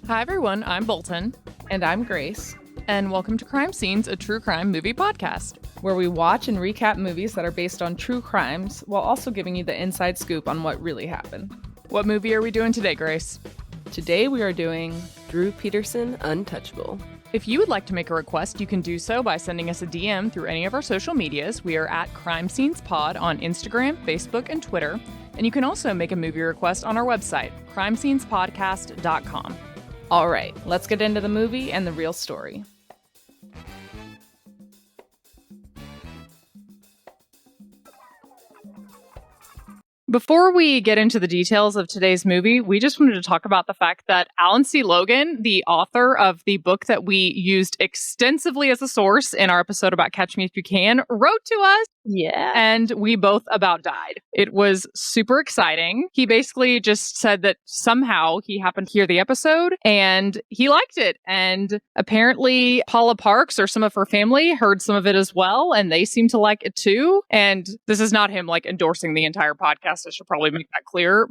Hi everyone, I'm Bolton. And I'm Grace, And welcome to Crime Scenes, a true crime movie podcast. where we watch and recap movies that are based on true crimes while also giving you the inside scoop on what really happened. What movie are we doing today, Grace? Today we are doing Drew Peterson, Untouchable. If you would like to make a request, you can do so by sending us a DM through any of our social medias. We are at Crime Scenes Pod on Instagram, Facebook, and Twitter. And you can also make a movie request on our website, crimescenespodcast.com. All right, let's get into the movie and the real story. Before we get into the details of today's movie, we just wanted to talk about the fact that Alan C. Logan, the author of the book that we used extensively as a source in our episode about Catch Me If You Can, wrote to us. Yeah. And we both about died. It was super exciting. He basically just said that somehow he happened to hear the episode and he liked it. And apparently Paula Parks or some of her family heard some of it as well. And they seem to like it too. And this is not him like endorsing the entire podcast. I should probably make that clear.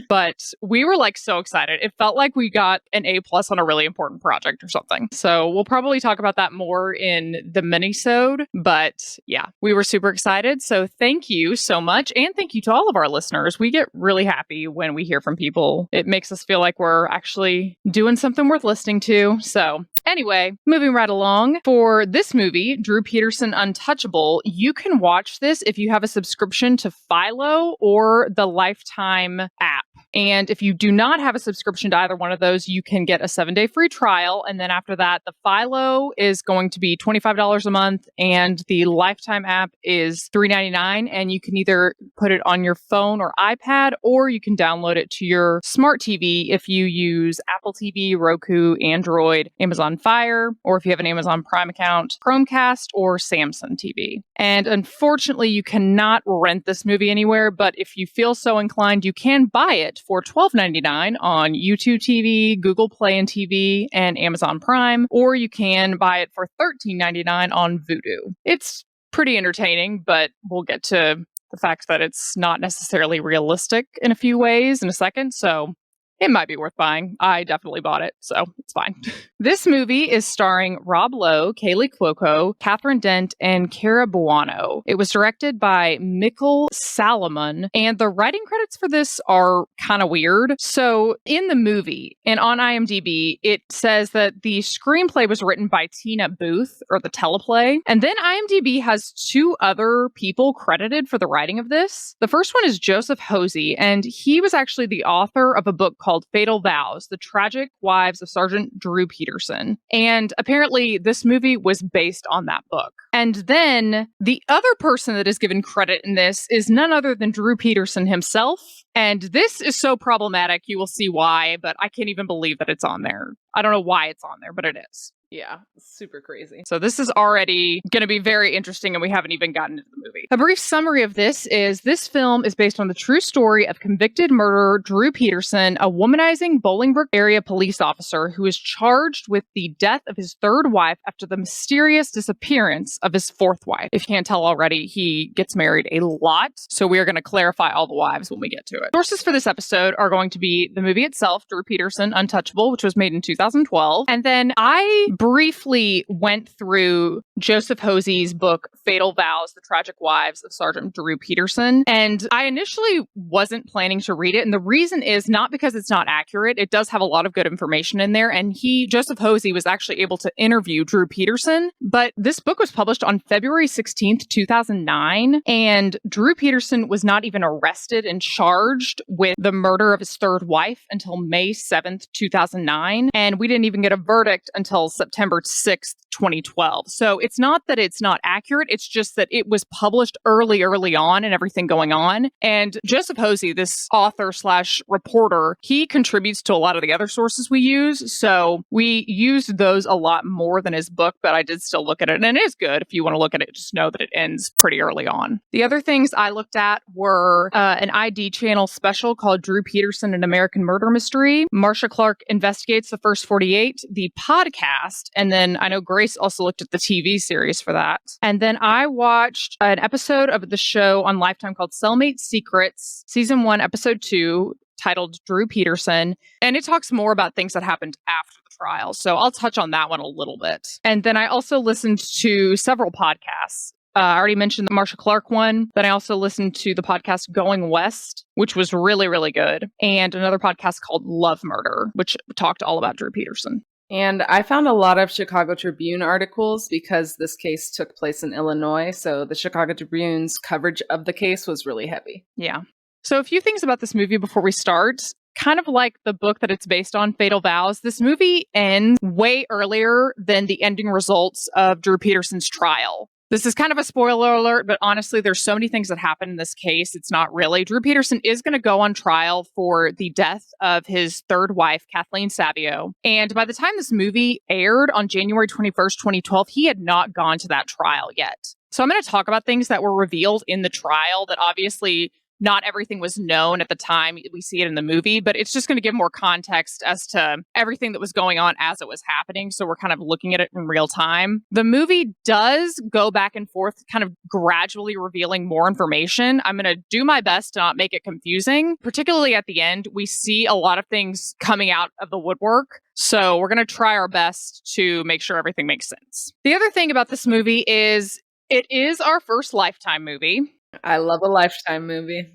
But we were like so excited. It felt like we got an A+ on a really important project or something. So we'll probably talk about that more in the minisode. But yeah, we were super excited. So thank you so much. And thank you to all of our listeners. We get really happy when we hear from people. It makes us feel like we're actually doing something worth listening to. So anyway, moving right along. For this movie, Drew Peterson Untouchable, you can watch this if you have a subscription to Philo or the Lifetime app. And if you do not have a subscription to either one of those, you can get a 7-day free trial. And then after that, the Philo is going to be $25 a month and the Lifetime app is $3.99. And you can either put it on your phone or iPad, or you can download it to your smart TV if you use Apple TV, Roku, Android, Amazon Fire, or if you have an Amazon Prime account, Chromecast, or Samsung TV. And unfortunately, you cannot rent this movie anywhere, but if you feel so inclined, you can buy it for $12.99 on YouTube TV, Google Play and TV, and Amazon Prime, or you can buy it for $13.99 on Vudu. It's pretty entertaining, but we'll get to the fact that it's not necessarily realistic in a few ways in a second, so it might be worth buying. I definitely bought it, so it's fine. This movie is starring Rob Lowe, Kaley Cuoco, Catherine Dent, and Cara Buono. It was directed by Mikael Salomon, and the writing credits for this are kind of weird. So in the movie, and on IMDb, it says that the screenplay was written by Teena Booth, or the teleplay, and then IMDb has two other people credited for the writing of this. The first one is Joseph Hosey, and he was actually the author of a book called Vows, The Tragic Wives of Sergeant Drew Peterson. And apparently this movie was based on that book. And then the other person that is given credit in this is none other than Drew Peterson himself. And this is so problematic. You will see why, but I can't even believe that it's on there. I don't know why it's on there, but it is. Yeah, super crazy. So this is already going to be very interesting, and we haven't even gotten into the movie. A brief summary of this is this film is based on the true story of convicted murderer Drew Peterson, a womanizing Bolingbrook area police officer who is charged with the death of his third wife after the mysterious disappearance of his fourth wife. If you can't tell already, he gets married a lot, so we are going to clarify all the wives when we get to it. Sources for this episode are going to be the movie itself, Drew Peterson Untouchable, which was made in 2012, and then I briefly went through Joseph Hosey's book, Vows, The Tragic Wives of Sergeant Drew Peterson. And I initially wasn't planning to read it. And the reason is not because it's not accurate. It does have a lot of good information in there. And Joseph Hosey, was actually able to interview Drew Peterson. But this book was published on February 16th, 2009. And Drew Peterson was not even arrested and charged with the murder of his third wife until May 7th, 2009. And we didn't even get a verdict until September 6th, 2012. So it's not that it's not accurate. It's just that it was published early on and everything going on. And Joseph Hosey, this author slash reporter, he contributes to a lot of the other sources we use. So we used those a lot more than his book, but I did still look at it. And it is good. If you want to look at it, just know that it ends pretty early on. The other things I looked at were an ID channel special called Drew Peterson, An American Murder Mystery. Marcia Clark Investigates the First 48, the podcast, and then I know Grace also looked at the TV series for that. And then I watched an episode of the show on Lifetime called Cellmate Secrets, Season 1, Episode 2, titled Drew Peterson, and it talks more about things that happened after the trial. So I'll touch on that one a little bit. And then I also listened to several podcasts. I already mentioned the Marsha Clark one. Then I also listened to the podcast Going West, which was really, really good. And another podcast called Love Murder, which talked all about Drew Peterson. And I found a lot of Chicago Tribune articles because this case took place in Illinois. So the Chicago Tribune's coverage of the case was really heavy. Yeah. So a few things about this movie before we start. Kind of like the book that it's based on, Fatal Vows, this movie ends way earlier than the ending results of Drew Peterson's trial. This is kind of a spoiler alert, but honestly, there's so many things that happen in this case. It's not really. Drew Peterson is going to go on trial for the death of his third wife, Kathleen Savio. And by the time this movie aired on January 21st, 2012, he had not gone to that trial yet. So I'm going to talk about things that were revealed in the trial that obviously not everything was known at the time we see it in the movie, but it's just going to give more context as to everything that was going on as it was happening. So we're kind of looking at it in real time. The movie does go back and forth, kind of gradually revealing more information. I'm going to do my best to not make it confusing. Particularly at the end, we see a lot of things coming out of the woodwork. So we're going to try our best to make sure everything makes sense. The other thing about this movie is it is our first Lifetime movie. I love a Lifetime movie.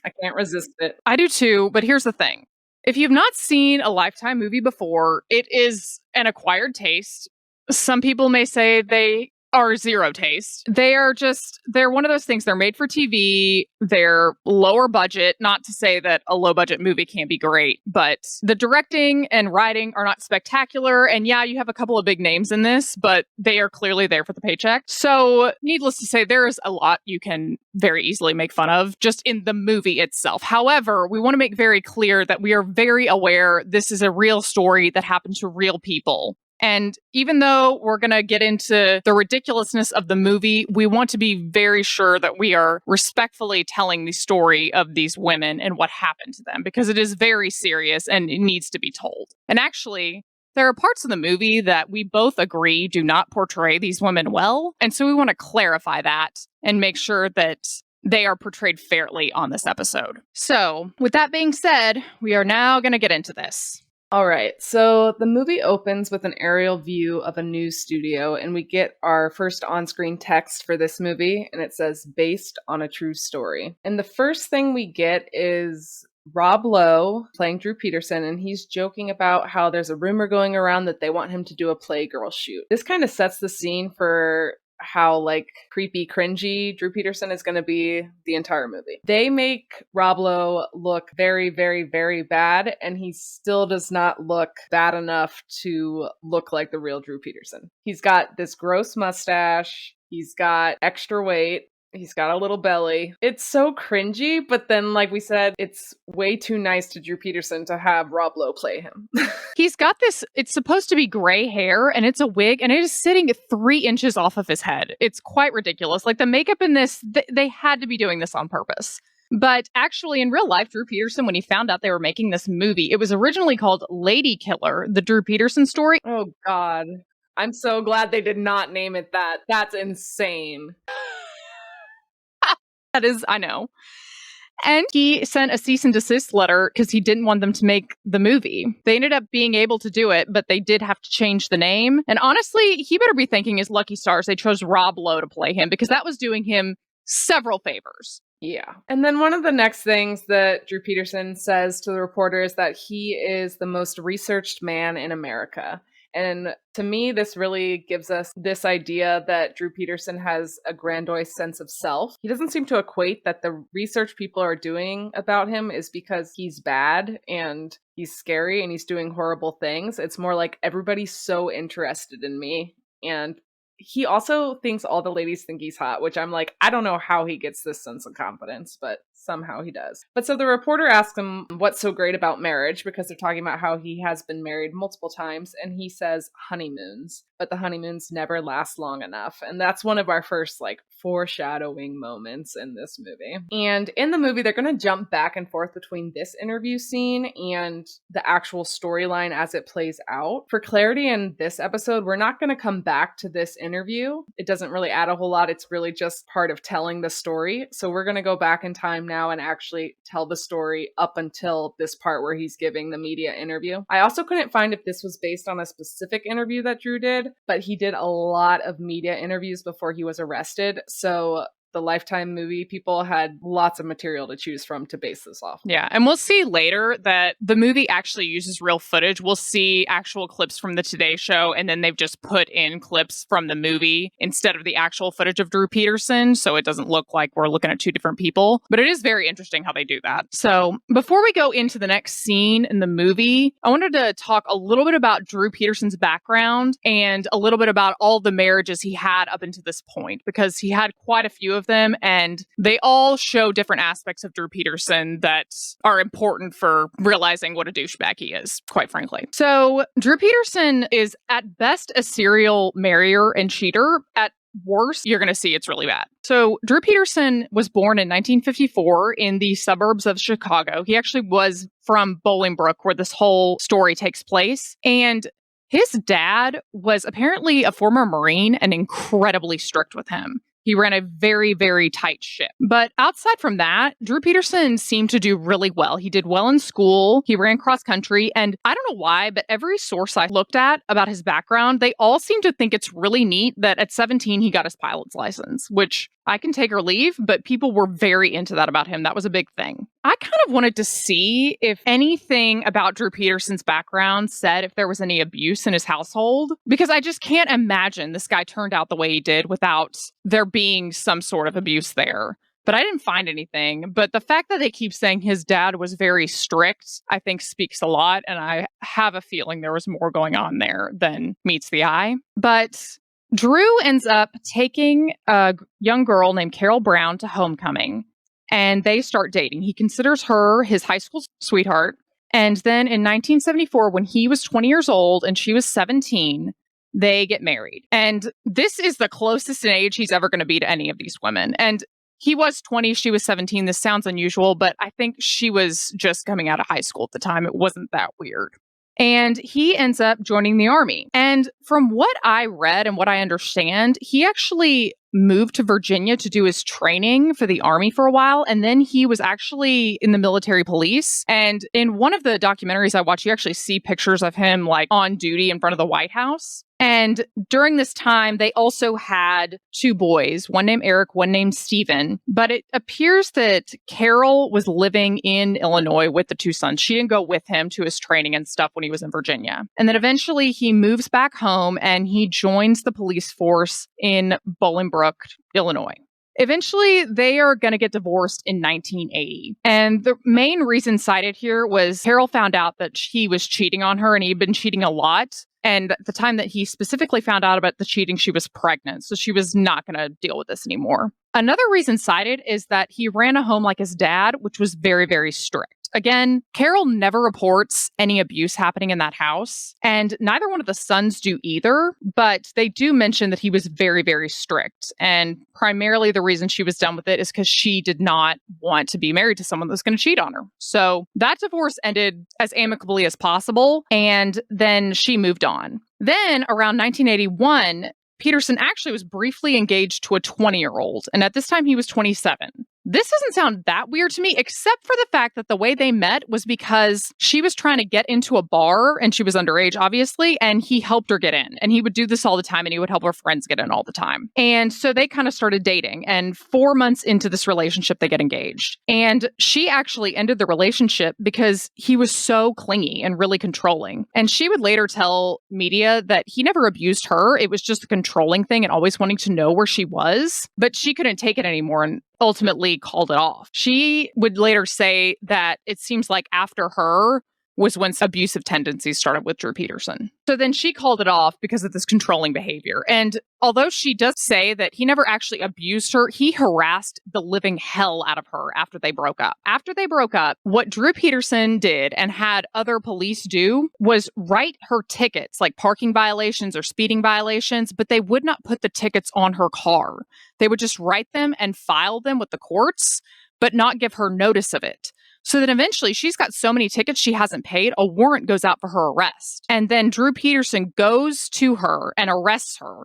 I can't resist it. I do too, but here's the thing. If you've not seen a Lifetime movie before, it is an acquired taste. Some people may say they are zero taste. They're one of those things. They're made for TV. They're lower budget. Not to say that a low budget movie can't be great, but the directing and writing are not spectacular. And yeah, you have a couple of big names in this, but they are clearly there for the paycheck. So needless to say, there is a lot you can very easily make fun of just in the movie itself. However, we want to make very clear that we are very aware this is a real story that happened to real people. And even though we're going to get into the ridiculousness of the movie, we want to be very sure that we are respectfully telling the story of these women and what happened to them, because it is very serious and it needs to be told. And actually, there are parts of the movie that we both agree do not portray these women well. And so we want to clarify that and make sure that they are portrayed fairly on this episode. So with that being said, we are now going to get into this. All right, so the movie opens with an aerial view of a news studio, and we get our first on-screen text for this movie, and it says, based on a true story. And the first thing we get is Rob Lowe playing Drew Peterson, and he's joking about how there's a rumor going around that they want him to do a Playgirl shoot. This kind of sets the scene for how like creepy, cringy Drew Peterson is going to be the entire movie. They make Rob Lowe look very, very, very bad, and he still does not look bad enough to look like the real Drew Peterson. He's got this gross mustache. He's got extra weight. He's got a little belly. It's so cringy, but then, like we said, it's way too nice to Drew Peterson to have Rob Lowe play him. He's got this, it's supposed to be gray hair, and it's a wig, and it is sitting 3 inches off of his head. It's quite ridiculous. Like, the makeup in this, they had to be doing this on purpose. But actually, in real life, Drew Peterson, when he found out they were making this movie, it was originally called Lady Killer, the Drew Peterson story. Oh, God. I'm so glad they did not name it that. That's insane. That is, I know. And he sent a cease and desist letter because he didn't want them to make the movie. They ended up being able to do it, but they did have to change the name. And honestly, he better be thanking his lucky stars they chose Rob Lowe to play him, because that was doing him several favors. Yeah. And then one of the next things that Drew Peterson says to the reporter is that he is the most researched man in America. And to me, this really gives us this idea that Drew Peterson has a grandiose sense of self. He doesn't seem to equate that the research people are doing about him is because he's bad and he's scary and he's doing horrible things. It's more like everybody's so interested in me. And he also thinks all the ladies think he's hot, which I'm like, I don't know how he gets this sense of confidence, but somehow he does. But so the reporter asks him what's so great about marriage, because they're talking about how he has been married multiple times, and he says honeymoons. but the honeymoons never last long enough. And that's one of our first foreshadowing moments in this movie. And in the movie, they're going to jump back and forth between this interview scene and the actual storyline as it plays out. For clarity in this episode, we're not going to come back to this interview. It doesn't really add a whole lot. It's really just part of telling the story. So we're going to go back in time now and actually tell the story up until this part where he's giving the media interview. I also couldn't find if this was based on a specific interview that Drew did, but he did a lot of media interviews before he was arrested. So the Lifetime movie people had lots of material to choose from to base this off. Yeah, and we'll see later that the movie actually uses real footage. We'll see actual clips from the Today Show, and then they've just put in clips from the movie instead of the actual footage of Drew Peterson, so it doesn't look like we're looking at two different people. But it is very interesting how they do that. So before we go into the next scene in the movie, I wanted to talk a little bit about Drew Peterson's background and a little bit about all the marriages he had up until this point, because he had quite a few of them, and they all show different aspects of Drew Peterson that are important for realizing what a douchebag he is, quite frankly. So Drew Peterson is at best a serial marrier and cheater. At worst, you're going to see it's really bad. So Drew Peterson was born in 1954 in the suburbs of Chicago. He actually was from Bolingbrook, where this whole story takes place. And his dad was apparently a former Marine and incredibly strict with him. He ran a very, very tight ship. But outside from that, Drew Peterson seemed to do really well. He did well in school. He ran cross country. And I don't know why, but every source I looked at about his background, they all seem to think it's really neat that at 17, he got his pilot's license, which I can take or leave, but people were very into that about him. That was a big thing. I kind of wanted to see if anything about Drew Peterson's background said if there was any abuse in his household, because I just can't imagine this guy turned out the way he did without there being some sort of abuse there. But I didn't find anything. But the fact that they keep saying his dad was very strict, I think speaks a lot. And I have a feeling there was more going on there than meets the eye. But Drew ends up taking a young girl named Carol Brown to homecoming, and they start dating. He considers her his high school sweetheart. And then in 1974, when he was 20 years old and she was 17, they get married. And this is the closest in age he's ever going to be to any of these women. And he was 20, she was 17. This sounds unusual, but I think she was just coming out of high school at the time. It wasn't that weird. And he ends up joining the Army. And from what I read and what I understand, he actually moved to Virginia to do his training for the Army for a while. And then he was actually in the military police. And in one of the documentaries I watched, you actually see pictures of him on duty in front of the White House. And during this time, they also had two boys, one named Eric, one named Stephen. But it appears that Carol was living in Illinois with the two sons. She didn't go with him to his training and stuff when he was in Virginia. And then eventually he moves back home and he joins the police force in Bolingbrook, Illinois. Eventually, they are going to get divorced in 1980. And the main reason cited here was Carol found out that he was cheating on her, and he'd been cheating a lot. And at the time that he specifically found out about the cheating, she was pregnant. So she was not going to deal with this anymore. Another reason cited is that he ran a home like his dad, which was very, very strict. Again, Carol never reports any abuse happening in that house, and neither one of the sons do either, but they do mention that he was very, very strict. And primarily the reason she was done with it is because she did not want to be married to someone that was going to cheat on her. So that divorce ended as amicably as possible, and then she moved on. Then around 1981, Peterson actually was briefly engaged to a 20-year-old, and at this time he was 27. This doesn't sound that weird to me, except for the fact that the way they met was because she was trying to get into a bar, and she was underage, obviously, and he helped her get in. And he would do this all the time, and he would help her friends get in all the time. And so they kind of started dating, and 4 months into this relationship, they get engaged. And she actually ended the relationship because he was so clingy and really controlling. And she would later tell media that he never abused her. It was just a controlling thing and always wanting to know where she was. But she couldn't take it anymore and ultimately called it off. She would later say that it seems like after her, was when abusive tendencies started with Drew Peterson. So then she called it off because of this controlling behavior. And although she does say that he never actually abused her, he harassed the living hell out of her after they broke up. After they broke up, what Drew Peterson did and had other police do was write her tickets, like parking violations or speeding violations, but they would not put the tickets on her car. They would just write them and file them with the courts, but not give her notice of it. So then eventually she's got so many tickets she hasn't paid, a warrant goes out for her arrest. And then Drew Peterson goes to her and arrests her.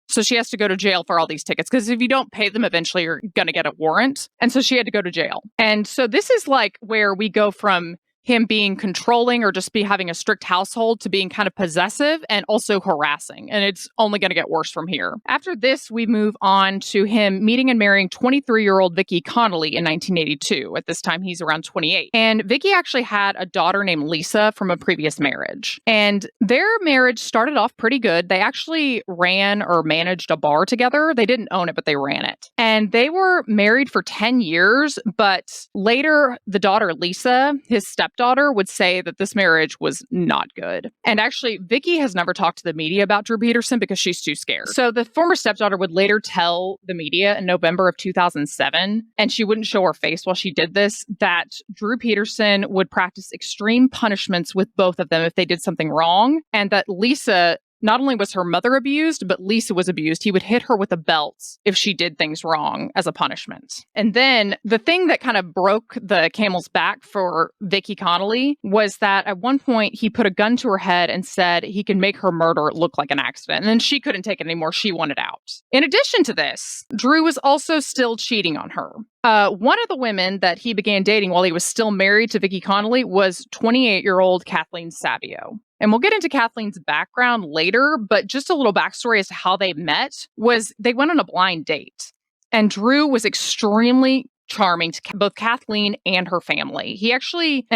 So she has to go to jail for all these tickets because if you don't pay them, eventually you're going to get a warrant. And so she had to go to jail. And so this is like where we go from him being controlling or just be having a strict household to being kind of possessive and also harassing. And it's only going to get worse from here. After this, we move on to him meeting and marrying 23-year-old Vicky Connolly in 1982. At this time, he's around 28. And Vicky actually had a daughter named Lisa from a previous marriage. And their marriage started off pretty good. They actually ran or managed a bar together. They didn't own it, but they ran it. And they were married for 10 years. But later, the daughter Lisa, his stepdaughter, would say that this marriage was not good. And actually, Vicky has never talked to the media about Drew Peterson because she's too scared. So the former stepdaughter would later tell the media in November of 2007, and she wouldn't show her face while she did this, that Drew Peterson would practice extreme punishments with both of them if they did something wrong, and that Lisa, not only was her mother abused, but Lisa was abused. He would hit her with a belt if she did things wrong as a punishment. And then the thing that kind of broke the camel's back for Vicky Connolly was that at one point he put a gun to her head and said he could make her murder look like an accident. And then she couldn't take it anymore. She wanted out. In addition to this, Drew was also still cheating on her. One of the women that he began dating while he was still married to Vicky Connolly was 28-year-old Kathleen Savio. And we'll get into Kathleen's background later, but just a little backstory as to how they met was they went on a blind date. And Drew was extremely charming to both Kathleen and her family. He actually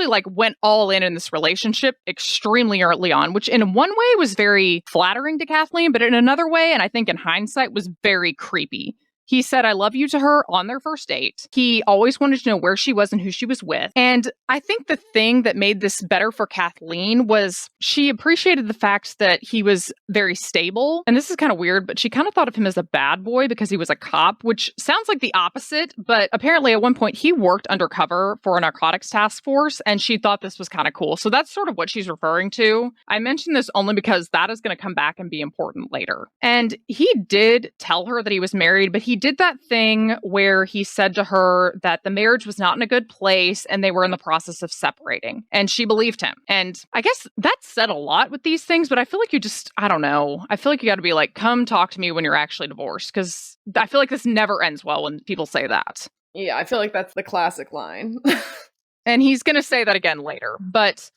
like went all in this relationship extremely early on, which in one way was very flattering to Kathleen, but in another way, and I think in hindsight, was very creepy. He said, "I love you" to her on their first date. He always wanted to know where she was and who she was with. And I think the thing that made this better for Kathleen was she appreciated the fact that he was very stable. And this is kind of weird, but she kind of thought of him as a bad boy because he was a cop, which sounds like the opposite. But apparently at one point he worked undercover for a narcotics task force and she thought this was kind of cool. So that's sort of what she's referring to. I mention this only because that is going to come back and be important later. And he did tell her that he was married, but he did that thing where he said to her that the marriage was not in a good place and they were in the process of separating. And she believed him. And I guess that said a lot with these things, but I feel like I don't know. I feel like you got to be like, come talk to me when you're actually divorced, because I feel like this never ends well when people say that. Yeah, I feel like that's the classic line. And he's going to say that again later. But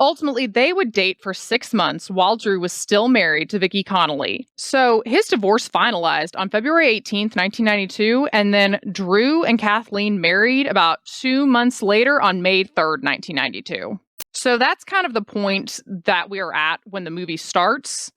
ultimately, they would date for 6 months while Drew was still married to Vicky Connolly. So his divorce finalized on February 18th, 1992, and then Drew and Kathleen married about 2 months later on May 3rd, 1992. So that's kind of the point that we are at when the movie starts.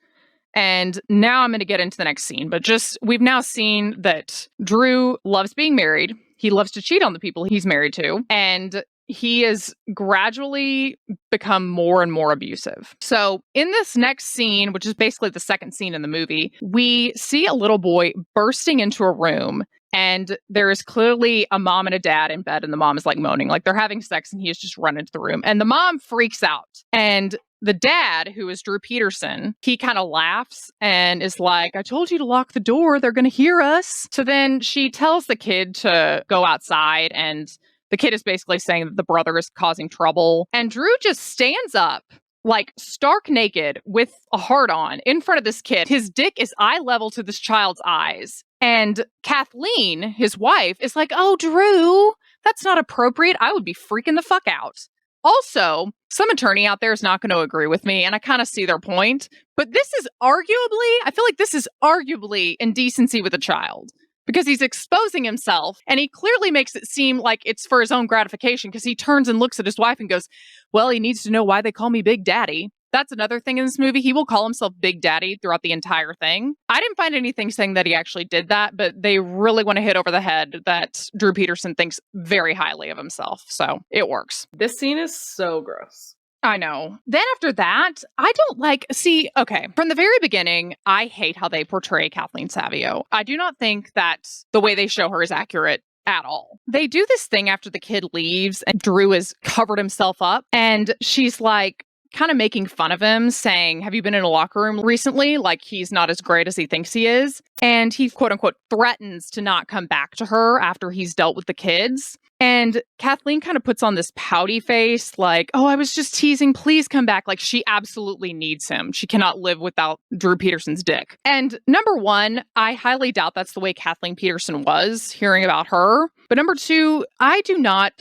And now I'm going to get into the next scene. But we've now seen that Drew loves being married. He loves to cheat on the people he's married to. And he has gradually become more and more abusive. So in this next scene, which is basically the second scene in the movie, we see a little boy bursting into a room. And there is clearly a mom and a dad in bed, and the mom is like moaning, like they're having sex, and he has just run into the room. And the mom freaks out. And the dad, who is Drew Peterson, he kind of laughs and is like, "I told you to lock the door. They're going to hear us." So then she tells the kid to go outside, and the kid is basically saying that the brother is causing trouble. And Drew just stands up, like stark naked with a heart on in front of this kid. His dick is eye level to this child's eyes. And Kathleen, his wife, is like, "Oh, Drew, that's not appropriate. I would be freaking the fuck out." Also, some attorney out there is not going to agree with me, and I kind of see their point. But I feel like this is arguably indecency with a child. Because he's exposing himself, and he clearly makes it seem like it's for his own gratification, because he turns and looks at his wife and goes, "Well, he needs to know why they call me Big Daddy." That's another thing in this movie. He will call himself Big Daddy throughout the entire thing. I didn't find anything saying that he actually did that, but they really want to hit over the head that Drew Peterson thinks very highly of himself. So it works. This scene is so gross. I know. Then after that, I don't okay, from the very beginning, I hate how they portray Kathleen Savio. I do not think that the way they show her is accurate at all. They do this thing after the kid leaves and Drew has covered himself up and she's like, kind of making fun of him, saying, have you been in a locker room recently? Like he's not as great as he thinks he is. And he quote unquote threatens to not come back to her after he's dealt with the kids. And Kathleen kind of puts on this pouty face like, oh, I was just teasing. Please come back. Like she absolutely needs him. She cannot live without Drew Peterson's dick. And number one, I highly doubt that's the way Kathleen Peterson was hearing about her. But number two, I do not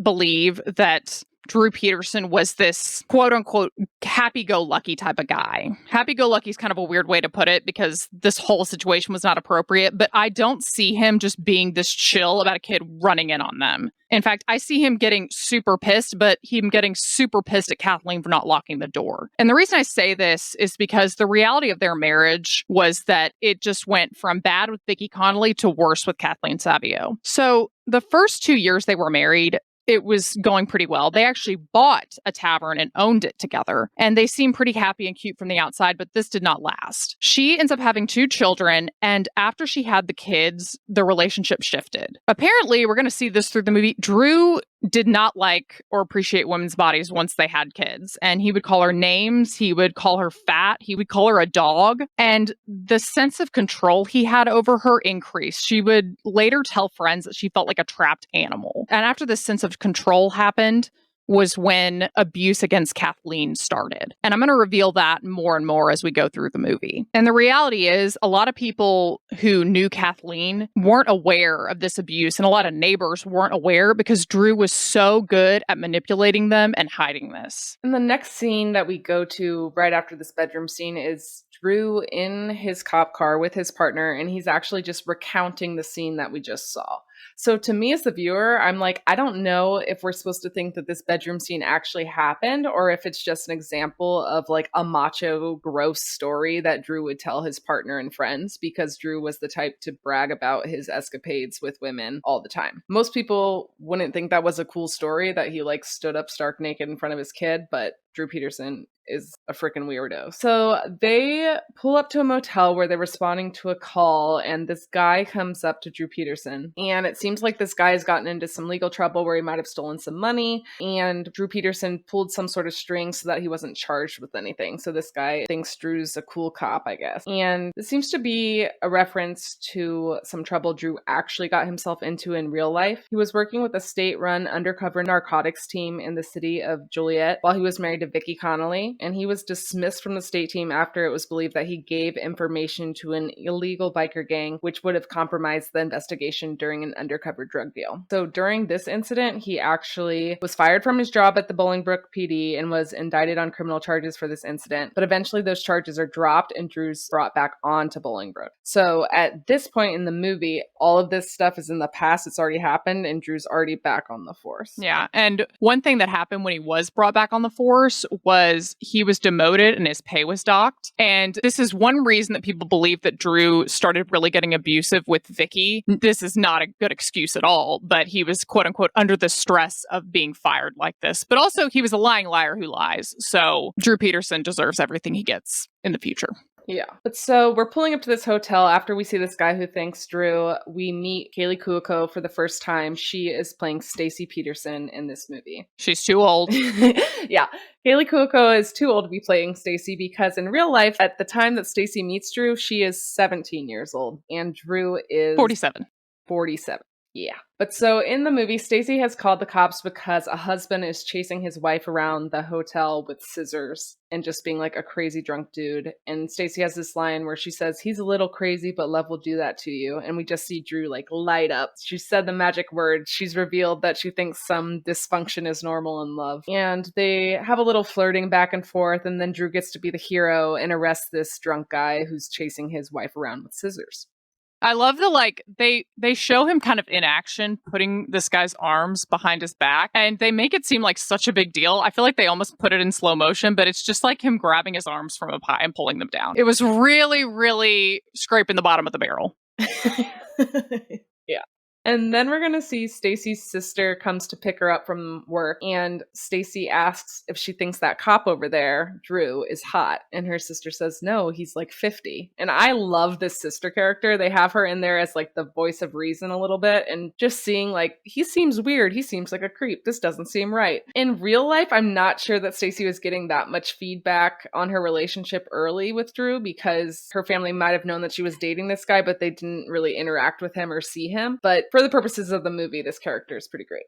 believe that Drew Peterson was this quote unquote happy-go-lucky type of guy. Happy-go-lucky is kind of a weird way to put it because this whole situation was not appropriate, but I don't see him just being this chill about a kid running in on them. In fact, I see him getting super pissed, but him getting super pissed at Kathleen for not locking the door. And the reason I say this is because the reality of their marriage was that it just went from bad with Vicky Connolly to worse with Kathleen Savio. So the first 2 years they were married, it was going pretty well. They actually bought a tavern and owned it together. And they seemed pretty happy and cute from the outside, but this did not last. She ends up having 2 children. And after she had the kids, the relationship shifted. Apparently, we're going to see this through the movie. Drew did not like or appreciate women's bodies once they had kids. And he would call her names. He would call her fat. He would call her a dog. And the sense of control he had over her increased. She would later tell friends that she felt like a trapped animal. And after this sense of control happened was when abuse against Kathleen started. And I'm going to reveal that more and more as we go through the movie. And the reality is a lot of people who knew Kathleen weren't aware of this abuse, and a lot of neighbors weren't aware because Drew was so good at manipulating them and hiding this. And the next scene that we go to right after this bedroom scene is Drew in his cop car with his partner, and he's actually just recounting the scene that we just saw. So to me as the viewer, I'm like, I don't know if we're supposed to think that this bedroom scene actually happened or if it's just an example of like a macho, gross story that Drew would tell his partner and friends, because Drew was the type to brag about his escapades with women all the time. Most people wouldn't think that was a cool story, that he like stood up stark naked in front of his kid, but Drew Peterson is a freaking weirdo. So they pull up to a motel where they're responding to a call, and this guy comes up to Drew Peterson. And it seems like this guy has gotten into some legal trouble where he might have stolen some money, and Drew Peterson pulled some sort of string so that he wasn't charged with anything. So this guy thinks Drew's a cool cop, I guess. And this seems to be a reference to some trouble Drew actually got himself into in real life. He was working with a state-run undercover narcotics team in the city of Joliet while he was married to Vicky Connolly, and he was dismissed from the state team after it was believed that he gave information to an illegal biker gang, which would have compromised the investigation during an undercover drug deal. So during this incident, he actually was fired from his job at the Bolingbrook PD and was indicted on criminal charges for this incident, but eventually those charges are dropped and Drew's brought back onto Bolingbrook. So at this point in the movie, all of this stuff is in the past, it's already happened, and Drew's already back on the force. Yeah, and one thing that happened when he was brought back on the force was he was demoted and his pay was docked. And this is one reason that people believe that Drew started really getting abusive with Vicky. This is not a good excuse at all, but he was quote unquote under the stress of being fired like this. But also he was a lying liar who lies. So Drew Peterson deserves everything he gets in the future. Yeah. But so we're pulling up to this hotel after we see this guy who thanks Drew. We meet Kaley Cuoco for the first time. She is playing Stacy Peterson in this movie. She's too old. Yeah. Kaley Cuoco is too old to be playing Stacy because in real life, at the time that Stacy meets Drew, she is 17 years old and Drew is 47. 47. Yeah. But so in the movie, Stacy has called the cops because a husband is chasing his wife around the hotel with scissors and just being like a crazy drunk dude. And Stacy has this line where she says, he's a little crazy, but love will do that to you. And we just see Drew like light up. She said the magic word. She's revealed that she thinks some dysfunction is normal in love. And they have a little flirting back and forth. And then Drew gets to be the hero and arrests this drunk guy who's chasing his wife around with scissors. I love the they show him kind of in action putting this guy's arms behind his back, and they make it seem like such a big deal. I feel like they almost put it in slow motion, but it's just like him grabbing his arms from up high and pulling them down. It was really, really scraping the bottom of the barrel. Yeah. And then we're going to see Stacy's sister comes to pick her up from work, and Stacy asks if she thinks that cop over there, Drew, is hot. And her sister says, no, he's like 50. And I love this sister character. They have her in there as like the voice of reason a little bit, and just seeing like, he seems weird. He seems like a creep. This doesn't seem right. In real life, I'm not sure that Stacy was getting that much feedback on her relationship early with Drew, because her family might have known that she was dating this guy, but they didn't really interact with him or see him. But for the purposes of the movie, this character is pretty great.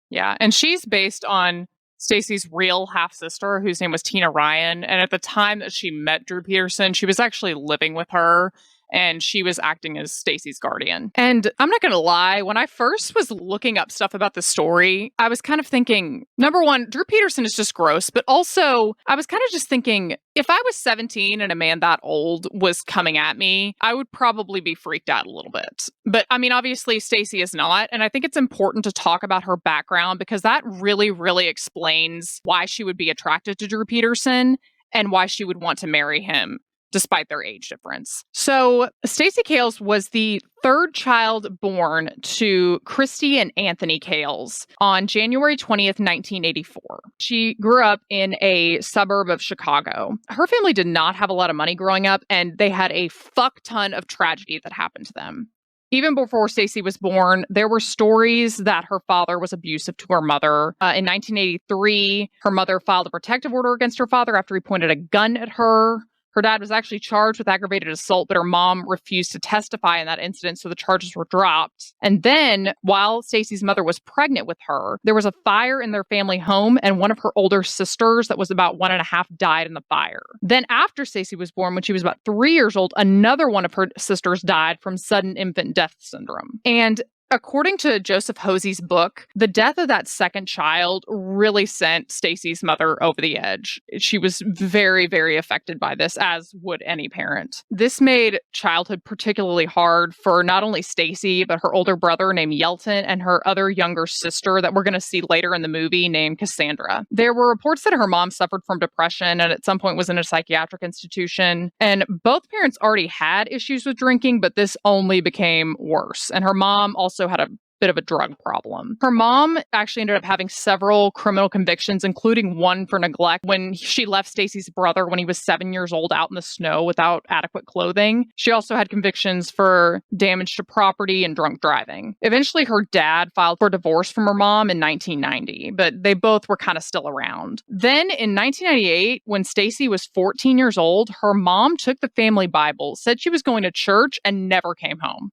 Yeah, and she's based on Stacy's real half-sister, whose name was Teena Ryan. And at the time that she met Drew Peterson, she was actually living with her, and she was acting as Stacy's guardian. And I'm not going to lie, when I first was looking up stuff about the story, I was kind of thinking, number one, Drew Peterson is just gross, but also I was kind of just thinking, if I was 17 and a man that old was coming at me, I would probably be freaked out a little bit. But I mean, obviously Stacy is not, and I think it's important to talk about her background because that really, really explains why she would be attracted to Drew Peterson and why she would want to marry him, despite their age difference. So Stacy Kales was the third child born to Christy and Anthony Kales on January 20th, 1984. She grew up in a suburb of Chicago. Her family did not have a lot of money growing up, and they had a fuck ton of tragedy that happened to them. Even before Stacy was born, there were stories that her father was abusive to her mother. In 1983, her mother filed a protective order against her father after he pointed a gun at her. Her dad was actually charged with aggravated assault, but her mom refused to testify in that incident, so the charges were dropped. And then, while Stacy's mother was pregnant with her, there was a fire in their family home, and one of her older sisters that was about 1.5 died in the fire. Then after Stacy was born, when she was about 3 years old, another one of her sisters died from sudden infant death syndrome. And according to Joseph Hosey's book, the death of that second child really sent Stacy's mother over the edge. She was very, very affected by this, as would any parent. This made childhood particularly hard for not only Stacy, but her older brother named Yelton and her other younger sister that we're going to see later in the movie named Cassandra. There were reports that her mom suffered from depression and at some point was in a psychiatric institution. And both parents already had issues with drinking, but this only became worse. And her mom also had a bit of a drug problem. Her mom actually ended up having several criminal convictions, including one for neglect when she left Stacy's brother when he was 7 years old out in the snow without adequate clothing. She also had convictions for damage to property and drunk driving. Eventually, her dad filed for divorce from her mom in 1990, but they both were kind of still around. Then in 1998, when Stacy was 14 years old, her mom took the family Bible, said she was going to church, and never came home.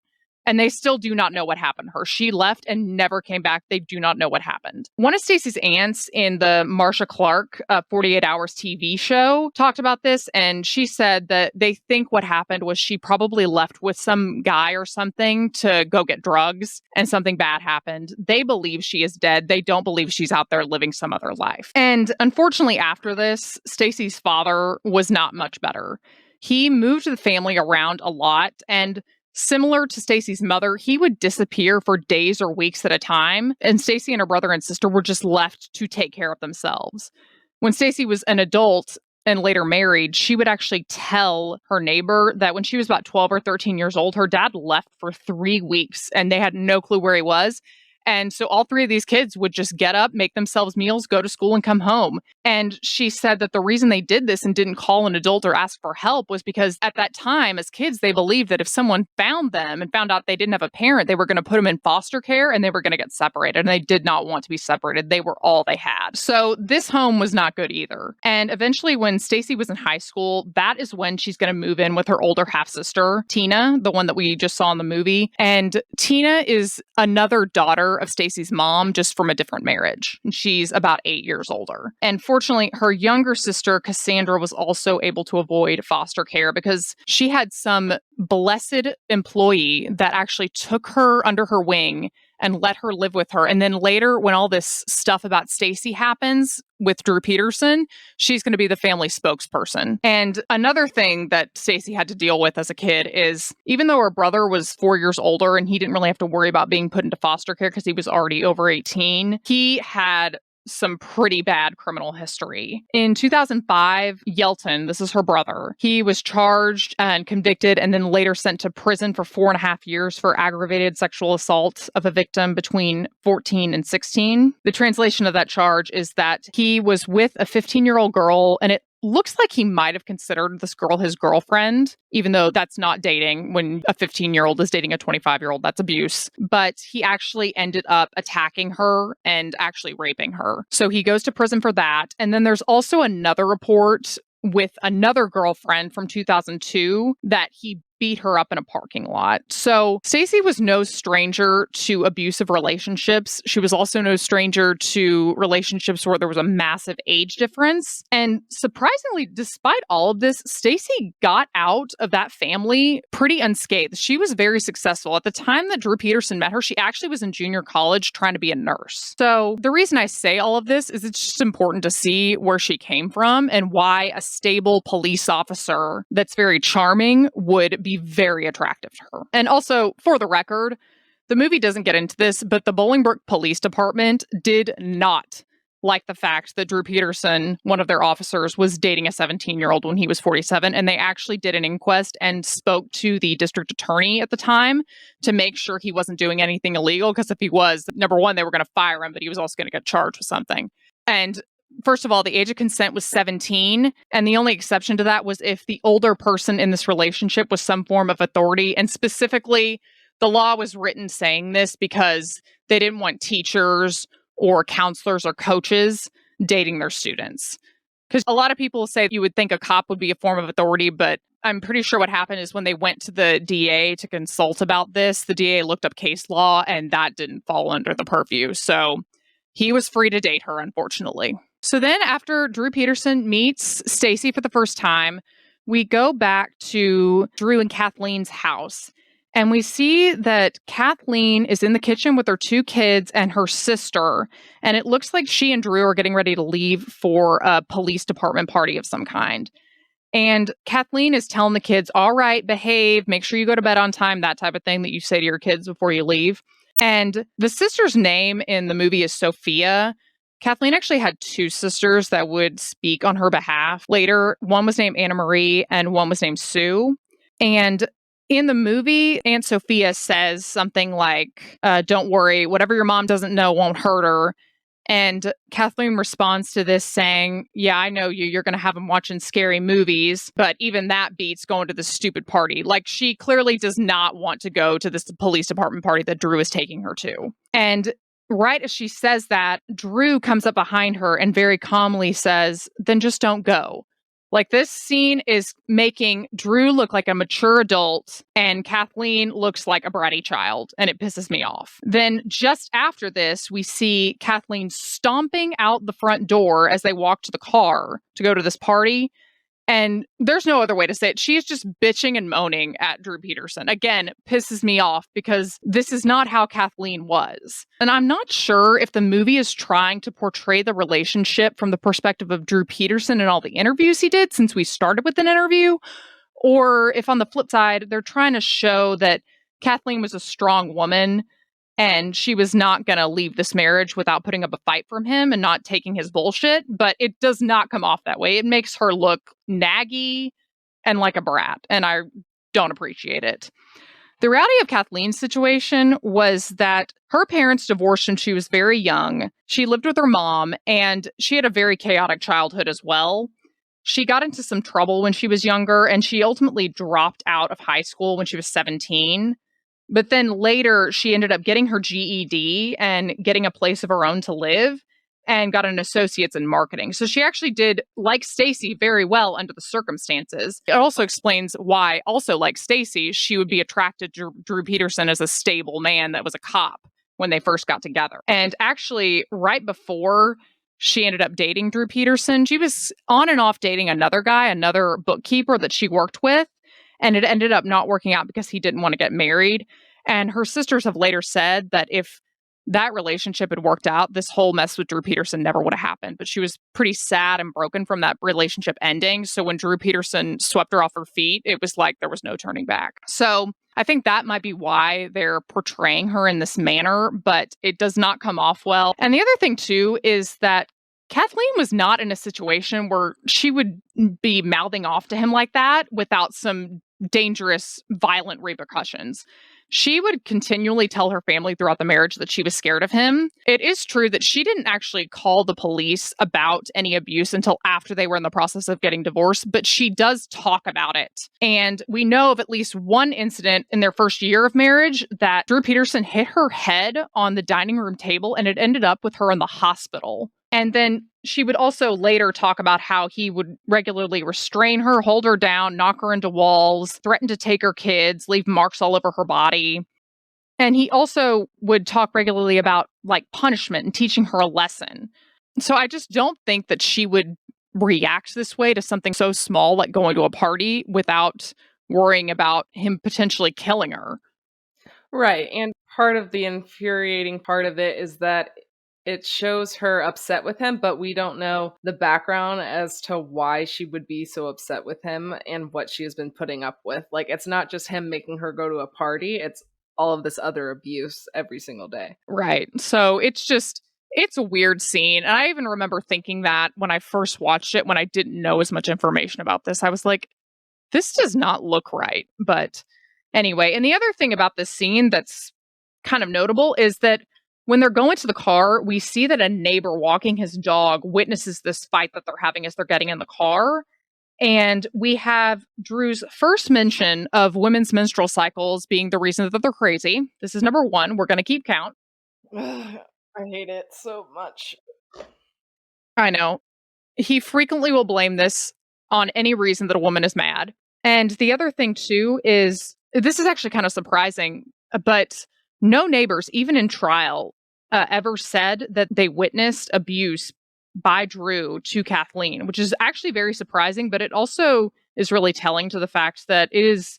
And they still do not know what happened to her. She left and never came back. They do not know what happened. One of Stacy's aunts in the Marsha Clark 48 Hours TV show talked about this, and she said that they think what happened was she probably left with some guy or something to go get drugs, and something bad happened. They believe she is dead. They don't believe she's out there living some other life. And unfortunately, after this, Stacy's father was not much better. He moved the family around a lot, and similar to Stacy's mother, he would disappear for days or weeks at a time, and Stacy and her brother and sister were just left to take care of themselves. When Stacy was an adult and later married, she would actually tell her neighbor that when she was about 12 or 13 years old, her dad left for 3 weeks and they had no clue where he was. And so all three of these kids would just get up, make themselves meals, go to school, and come home. And she said that the reason they did this and didn't call an adult or ask for help was because at that time, as kids, they believed that if someone found them and found out they didn't have a parent, they were going to put them in foster care and they were going to get separated. And they did not want to be separated. They were all they had. So this home was not good either. And eventually, when Stacy was in high school, that is when she's going to move in with her older half-sister, Teena, the one that we just saw in the movie. And Teena is another daughter of Stacy's mom, just from a different marriage. She's about 8 years older. And fortunately, her younger sister, Cassandra, was also able to avoid foster care because she had some blessed employee that actually took her under her wing and let her live with her. And then later, when all this stuff about Stacy happens with Drew Peterson, she's going to be the family spokesperson. And another thing that Stacy had to deal with as a kid is, even though her brother was 4 years older and he didn't really have to worry about being put into foster care because he was already over 18, he had some pretty bad criminal history. In 2005, Yelton, this is her brother, he was charged and convicted and then later sent to prison for 4.5 years for aggravated sexual assault of a victim between 14 and 16. The translation of that charge is that he was with a 15-year-old girl, and it looks like he might have considered this girl his girlfriend, even though that's not dating. When a 15-year-old is dating a 25-year-old, that's abuse. But he actually ended up attacking her and actually raping her. So he goes to prison for that. And then there's also another report with another girlfriend from 2002 that he beat her up in a parking lot. So Stacy was no stranger to abusive relationships. She was also no stranger to relationships where there was a massive age difference. And surprisingly, despite all of this, Stacy got out of that family pretty unscathed. She was very successful. At the time that Drew Peterson met her, she actually was in junior college trying to be a nurse. So the reason I say all of this is it's just important to see where she came from and why a stable police officer that's very charming would be very attractive to her. And also, for the record, the movie doesn't get into this, but the Bolingbrook Police Department did not like the fact that Drew Peterson, one of their officers, was dating a 17-year-old when he was 47. And they actually did an inquest and spoke to the district attorney at the time to make sure he wasn't doing anything illegal. Because if he was, number one, they were going to fire him, but he was also going to get charged with something. And first of all, the age of consent was 17, and the only exception to that was if the older person in this relationship was some form of authority. And specifically, the law was written saying this because they didn't want teachers or counselors or coaches dating their students. Because a lot of people say you would think a cop would be a form of authority, but I'm pretty sure what happened is when they went to the DA to consult about this, the DA looked up case law, and that didn't fall under the purview. So he was free to date her, unfortunately. So then after Drew Peterson meets Stacy for the first time, we go back to Drew and Kathleen's house. And we see that Kathleen is in the kitchen with her 2 kids and her sister. And it looks like she and Drew are getting ready to leave for a police department party of some kind. And Kathleen is telling the kids, all right, behave, make sure you go to bed on time, that type of thing that you say to your kids before you leave. And the sister's name in the movie is Sophia. Kathleen actually had 2 sisters that would speak on her behalf later. One was named Anna Marie and one was named Sue. And in the movie, Aunt Sophia says something like, don't worry, whatever your mom doesn't know won't hurt her. And Kathleen responds to this saying, yeah, I know you. You're going to have them watching scary movies. But even that beats going to this stupid party. Like, she clearly does not want to go to this police department party that Drew is taking her to. And right as she says that, Drew comes up behind her and very calmly says, then just don't go. Like, this scene is making Drew look like a mature adult and Kathleen looks like a bratty child, and it pisses me off. Then just after this, we see Kathleen stomping out the front door as they walk to the car to go to this party. And there's no other way to say it. She is just bitching and moaning at Drew Peterson. Again, pisses me off because this is not how Kathleen was. And I'm not sure if the movie is trying to portray the relationship from the perspective of Drew Peterson and all the interviews he did, since we started with an interview, or if on the flip side, they're trying to show that Kathleen was a strong woman and she was not going to leave this marriage without putting up a fight from him and not taking his bullshit. But it does not come off that way. It makes her look naggy and like a brat. And I don't appreciate it. The reality of Kathleen's situation was that her parents divorced when she was very young. She lived with her mom, and she had a very chaotic childhood as well. She got into some trouble when she was younger, and she ultimately dropped out of high school when she was 17. But then later, she ended up getting her GED and getting a place of her own to live and got an associate's in marketing. So she actually did, like Stacy, very well under the circumstances. It also explains why, also like Stacy, she would be attracted to Drew Peterson as a stable man that was a cop when they first got together. And actually, right before she ended up dating Drew Peterson, she was on and off dating another guy, another bookkeeper that she worked with. And it ended up not working out because he didn't want to get married. And her sisters have later said that if that relationship had worked out, this whole mess with Drew Peterson never would have happened. But she was pretty sad and broken from that relationship ending. So when Drew Peterson swept her off her feet, it was like there was no turning back. So I think that might be why they're portraying her in this manner, but it does not come off well. And the other thing, too, is that Kathleen was not in a situation where she would be mouthing off to him like that without some dangerous, violent repercussions. She would continually tell her family throughout the marriage that she was scared of him. It is true that she didn't actually call the police about any abuse until after they were in the process of getting divorced, but she does talk about it. And we know of at least one incident in their first year of marriage that Drew Peterson hit her head on the dining room table, and it ended up with her in the hospital. And then she would also later talk about how he would regularly restrain her, hold her down, knock her into walls, threaten to take her kids, leave marks all over her body. And he also would talk regularly about like punishment and teaching her a lesson. So I just don't think that she would react this way to something so small like going to a party without worrying about him potentially killing her. Right. And part of the infuriating part of it is that it shows her upset with him, but we don't know the background as to why she would be so upset with him and what she has been putting up with. Like, it's not just him making her go to a party, it's all of this other abuse every single day. Right. So it's a weird scene. And I even remember thinking that when I first watched it, when I didn't know as much information about this, I was like, this does not look right. But anyway, and the other thing about this scene that's kind of notable is that when they're going to the car, we see that a neighbor walking his dog witnesses this fight that they're having as they're getting in the car. And we have Drew's first mention of women's menstrual cycles being the reason that they're crazy. This is number one. We're going to keep count. I hate it so much. I know. He frequently will blame this on any reason that a woman is mad. And the other thing, too, is this is actually kind of surprising, but no neighbors, even in trial, ever said that they witnessed abuse by Drew to Kathleen, which is actually very surprising, but it also is really telling to the fact that it is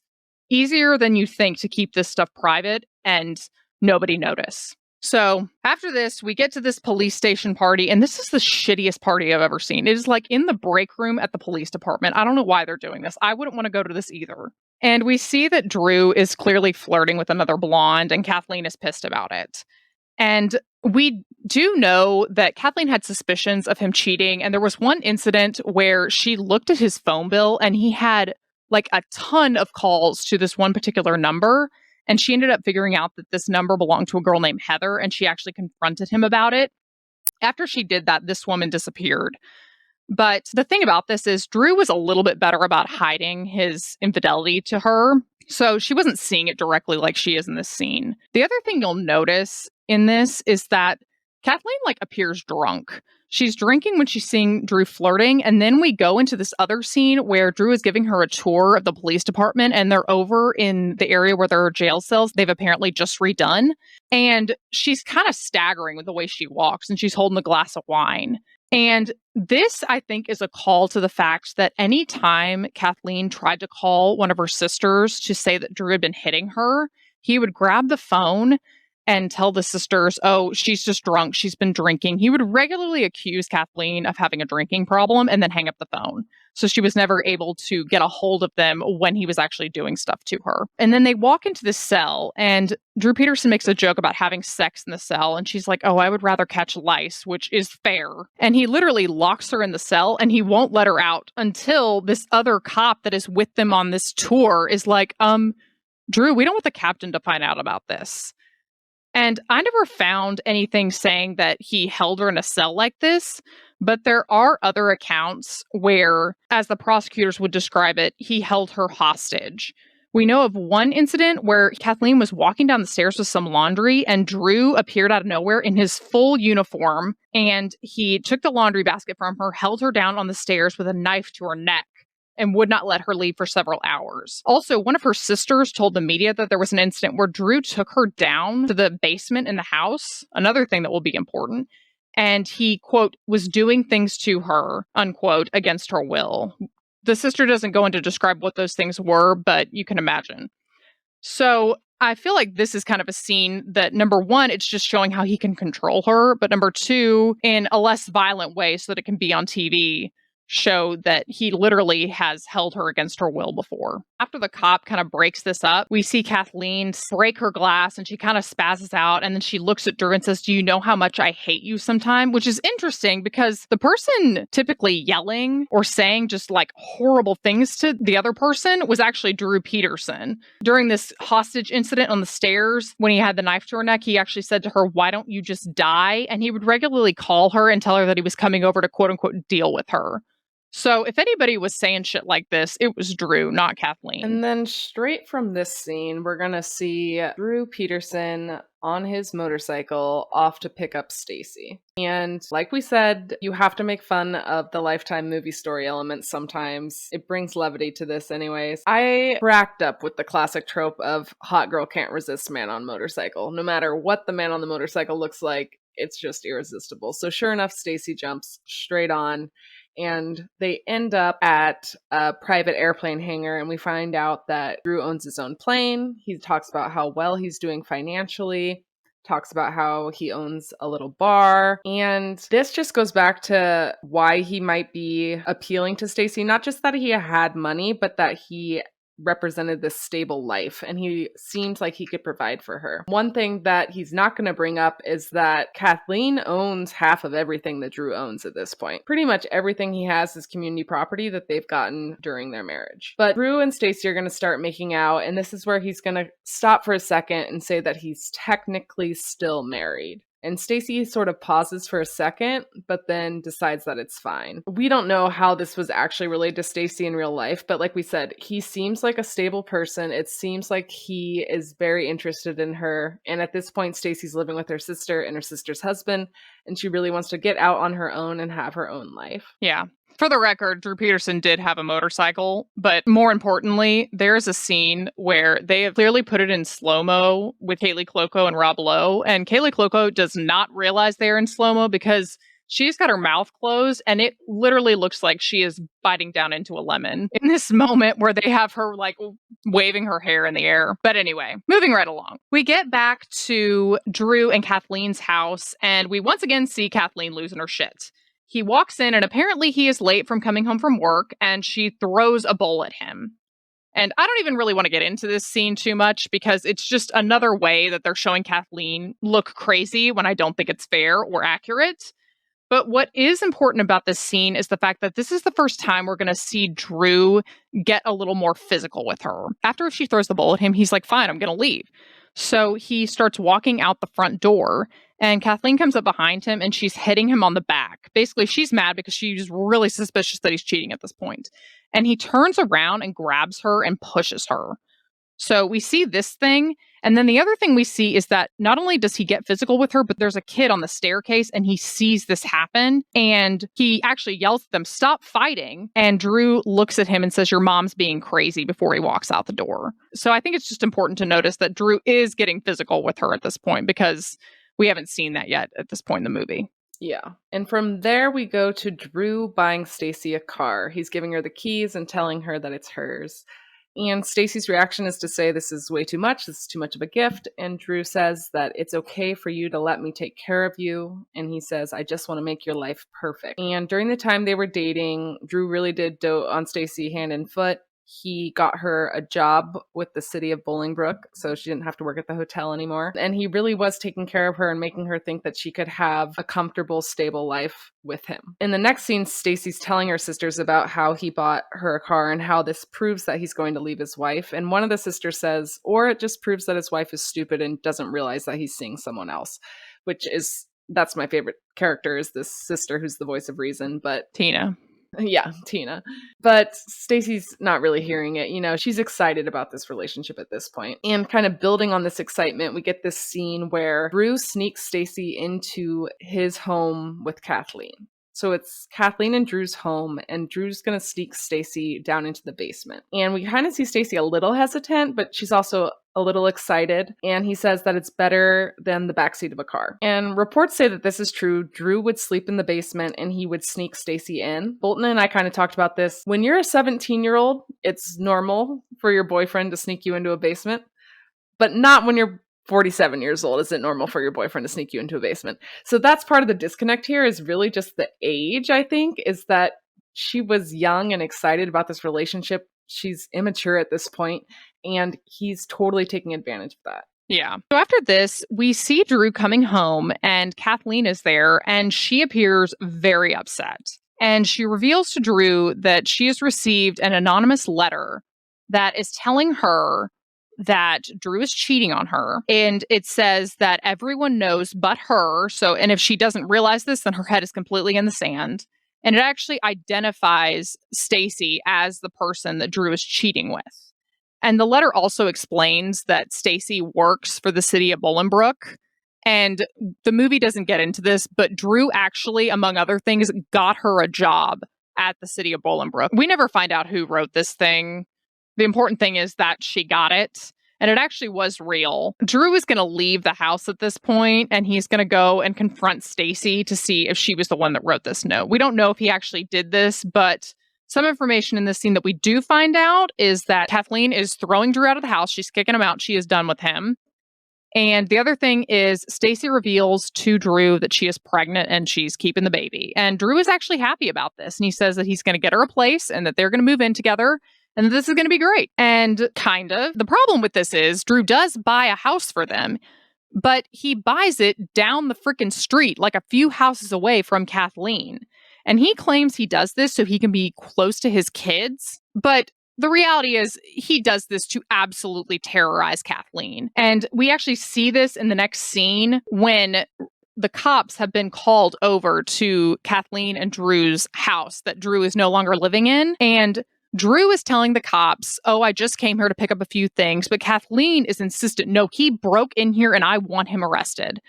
easier than you think to keep this stuff private and nobody notice. So after this, we get to this police station party, and this is the shittiest party I've ever seen. It is like in the break room at the police department. I don't know why they're doing this. I wouldn't want to go to this either. And we see that Drew is clearly flirting with another blonde, and Kathleen is pissed about it. And we do know that Kathleen had suspicions of him cheating, and there was one incident where she looked at his phone bill, and he had like a ton of calls to this one particular number. And she ended up figuring out that this number belonged to a girl named Heather, and she actually confronted him about it. After she did that, this woman disappeared. But the thing about this is Drew was a little bit better about hiding his infidelity to her, so she wasn't seeing it directly like she is in this scene. The other thing you'll notice in this is that Kathleen appears drunk. She's drinking when she's seeing Drew flirting, and then we go into this other scene where Drew is giving her a tour of the police department, and they're over in the area where there are jail cells they've apparently just redone, and she's kind of staggering with the way she walks, and she's holding a glass of wine. And this, I think, is a call to the fact that any time Kathleen tried to call one of her sisters to say that Drew had been hitting her, he would grab the phone and tell the sisters, oh, she's just drunk, she's been drinking. He would regularly accuse Kathleen of having a drinking problem and then hang up the phone. So she was never able to get a hold of them when he was actually doing stuff to her. And then they walk into the cell, and Drew Peterson makes a joke about having sex in the cell, and she's like, oh, I would rather catch lice, which is fair. And he literally locks her in the cell, and he won't let her out until this other cop that is with them on this tour is like, Drew, we don't want the captain to find out about this. And I never found anything saying that he held her in a cell like this, but there are other accounts where, as the prosecutors would describe it, he held her hostage. We know of one incident where Kathleen was walking down the stairs with some laundry, and Drew appeared out of nowhere in his full uniform, and he took the laundry basket from her, held her down on the stairs with a knife to her neck, and would not let her leave for several hours. Also, one of her sisters told the media that there was an incident where Drew took her down to the basement in the house, another thing that will be important, and he, quote, was doing things to her, unquote, against her will. The sister doesn't go into describe what those things were, but you can imagine. So I feel like this is kind of a scene that, number one, it's just showing how he can control her. But number two, in a less violent way so that it can be on TV, show that he literally has held her against her will before. After the cop kind of breaks this up, we see Kathleen break her glass and she kind of spazzes out. And then she looks at Drew and says, "Do you know how much I hate you sometime?" Which is interesting because the person typically yelling or saying just like horrible things to the other person was actually Drew Peterson. During this hostage incident on the stairs, when he had the knife to her neck, he actually said to her, "Why don't you just die?" And he would regularly call her and tell her that he was coming over to quote unquote deal with her. So if anybody was saying shit like this, it was Drew, not Kathleen. And then straight from this scene, we're going to see Drew Peterson on his motorcycle off to pick up Stacy. And like we said, you have to make fun of the Lifetime movie story elements sometimes. It brings levity to this anyways. I cracked up with the classic trope of hot girl can't resist man on motorcycle. No matter what the man on the motorcycle looks like, it's just irresistible. So sure enough, Stacy jumps straight on. And they end up at a private airplane hangar, and we find out that Drew owns his own plane. He talks about how well he's doing financially, talks about how he owns a little bar. And this just goes back to why he might be appealing to Stacy. Not just that he had money, but that he represented this stable life and he seems like he could provide for her. One thing that he's not going to bring up is that Kathleen owns half of everything that Drew owns at this point. Pretty much everything he has is community property that they've gotten during their marriage. But Drew and Stacy are going to start making out, and this is where he's going to stop for a second and say that he's technically still married. And Stacy sort of pauses for a second, but then decides that it's fine. We don't know how this was actually related to Stacy in real life, but like we said, he seems like a stable person. It seems like he is very interested in her. And at this point, Stacy's living with her sister and her sister's husband, and she really wants to get out on her own and have her own life. Yeah. For the record, Drew Peterson did have a motorcycle, but more importantly, there's a scene where they have clearly put it in slow-mo with Kaley Cuoco and Rob Lowe, and Kaley Cuoco does not realize they're in slow-mo because she's got her mouth closed, and it literally looks like she is biting down into a lemon in this moment where they have her like waving her hair in the air. But anyway, moving right along. We get back to Drew and Kathleen's house, and we once again see Kathleen losing her shit. He walks in and apparently he is late from coming home from work and she throws a bowl at him. And I don't even really want to get into this scene too much because it's just another way that they're showing Kathleen look crazy when I don't think it's fair or accurate. But what is important about this scene is the fact that this is the first time we're going to see Drew get a little more physical with her. After she throws the bowl at him, he's like, "Fine, I'm going to leave." So he starts walking out the front door, and Kathleen comes up behind him and she's hitting him on the back. Basically, she's mad because she's really suspicious that he's cheating at this point. And he turns around and grabs her and pushes her. So we see this thing. And then the other thing we see is that not only does he get physical with her, but there's a kid on the staircase and he sees this happen. And he actually yells at them, "Stop fighting." And Drew looks at him and says, "Your mom's being crazy," before he walks out the door. So I think it's just important to notice that Drew is getting physical with her at this point because we haven't seen that yet at this point in the movie. Yeah. And from there, we go to Drew buying Stacy a car. He's giving her the keys and telling her that it's hers. And Stacy's reaction is to say, "This is way too much. This is too much of a gift." And Drew says that it's okay for you to let me take care of you. And he says, "I just want to make your life perfect." And during the time they were dating, Drew really did dote on Stacy hand and foot. He got her a job with the city of Bolingbrook, so she didn't have to work at the hotel anymore. And he really was taking care of her and making her think that she could have a comfortable, stable life with him. In the next scene, Stacy's telling her sisters about how he bought her a car and how this proves that he's going to leave his wife. And one of the sisters says, "Or it just proves that his wife is stupid and doesn't realize that he's seeing someone else," that's my favorite character, is this sister who's the voice of reason, but Teena. Yeah, Teena. But Stacy's not really hearing it. You know, she's excited about this relationship at this point. And kind of building on this excitement, we get this scene where Drew sneaks Stacy into his home with Kathleen. So it's Kathleen and Drew's home, and Drew's going to sneak Stacy down into the basement. And we kind of see Stacy a little hesitant, but she's also a little excited. And he says that it's better than the backseat of a car. And reports say that this is true. Drew would sleep in the basement and he would sneak Stacy in. Bolton and I kind of talked about this. When you're a 17-year-old, it's normal for your boyfriend to sneak you into a basement. but not when you're 47 years old. Is it normal for your boyfriend to sneak you into a basement? So that's part of the disconnect here, is really just the age, I think, is that she was young and excited about this relationship. She's immature at this point, and he's totally taking advantage of that. Yeah. So after this, we see Drew coming home, and Kathleen is there, and she appears very upset. And she reveals to Drew that she has received an anonymous letter that is telling her that Drew is cheating on her. And it says that everyone knows but her. So, and if she doesn't realize this, then her head is completely in the sand. And it actually identifies Stacy as the person that Drew is cheating with. And the letter also explains that Stacy works for the city of Bolingbrook. And the movie doesn't get into this, but Drew actually, among other things, got her a job at the city of Bolingbrook. We never find out who wrote this thing. The important thing is that she got it, and it actually was real. Drew is going to leave the house at this point, and he's going to go and confront Stacy to see if she was the one that wrote this note. We don't know if he actually did this, but some information in this scene that we do find out is that Kathleen is throwing Drew out of the house. She's kicking him out. She is done with him. And the other thing is Stacy reveals to Drew that she is pregnant and she's keeping the baby. And Drew is actually happy about this. And he says that he's going to get her a place and that they're going to move in together and this is going to be great. And kind of. The problem with this is Drew does buy a house for them, but he buys it down the freaking street, like a few houses away from Kathleen. And he claims he does this so he can be close to his kids. But the reality is he does this to absolutely terrorize Kathleen. And we actually see this in the next scene when the cops have been called over to Kathleen and Drew's house that Drew is no longer living in. And Drew is telling the cops, oh, I just came here to pick up a few things. But Kathleen is insistent, no, he broke in here and I want him arrested.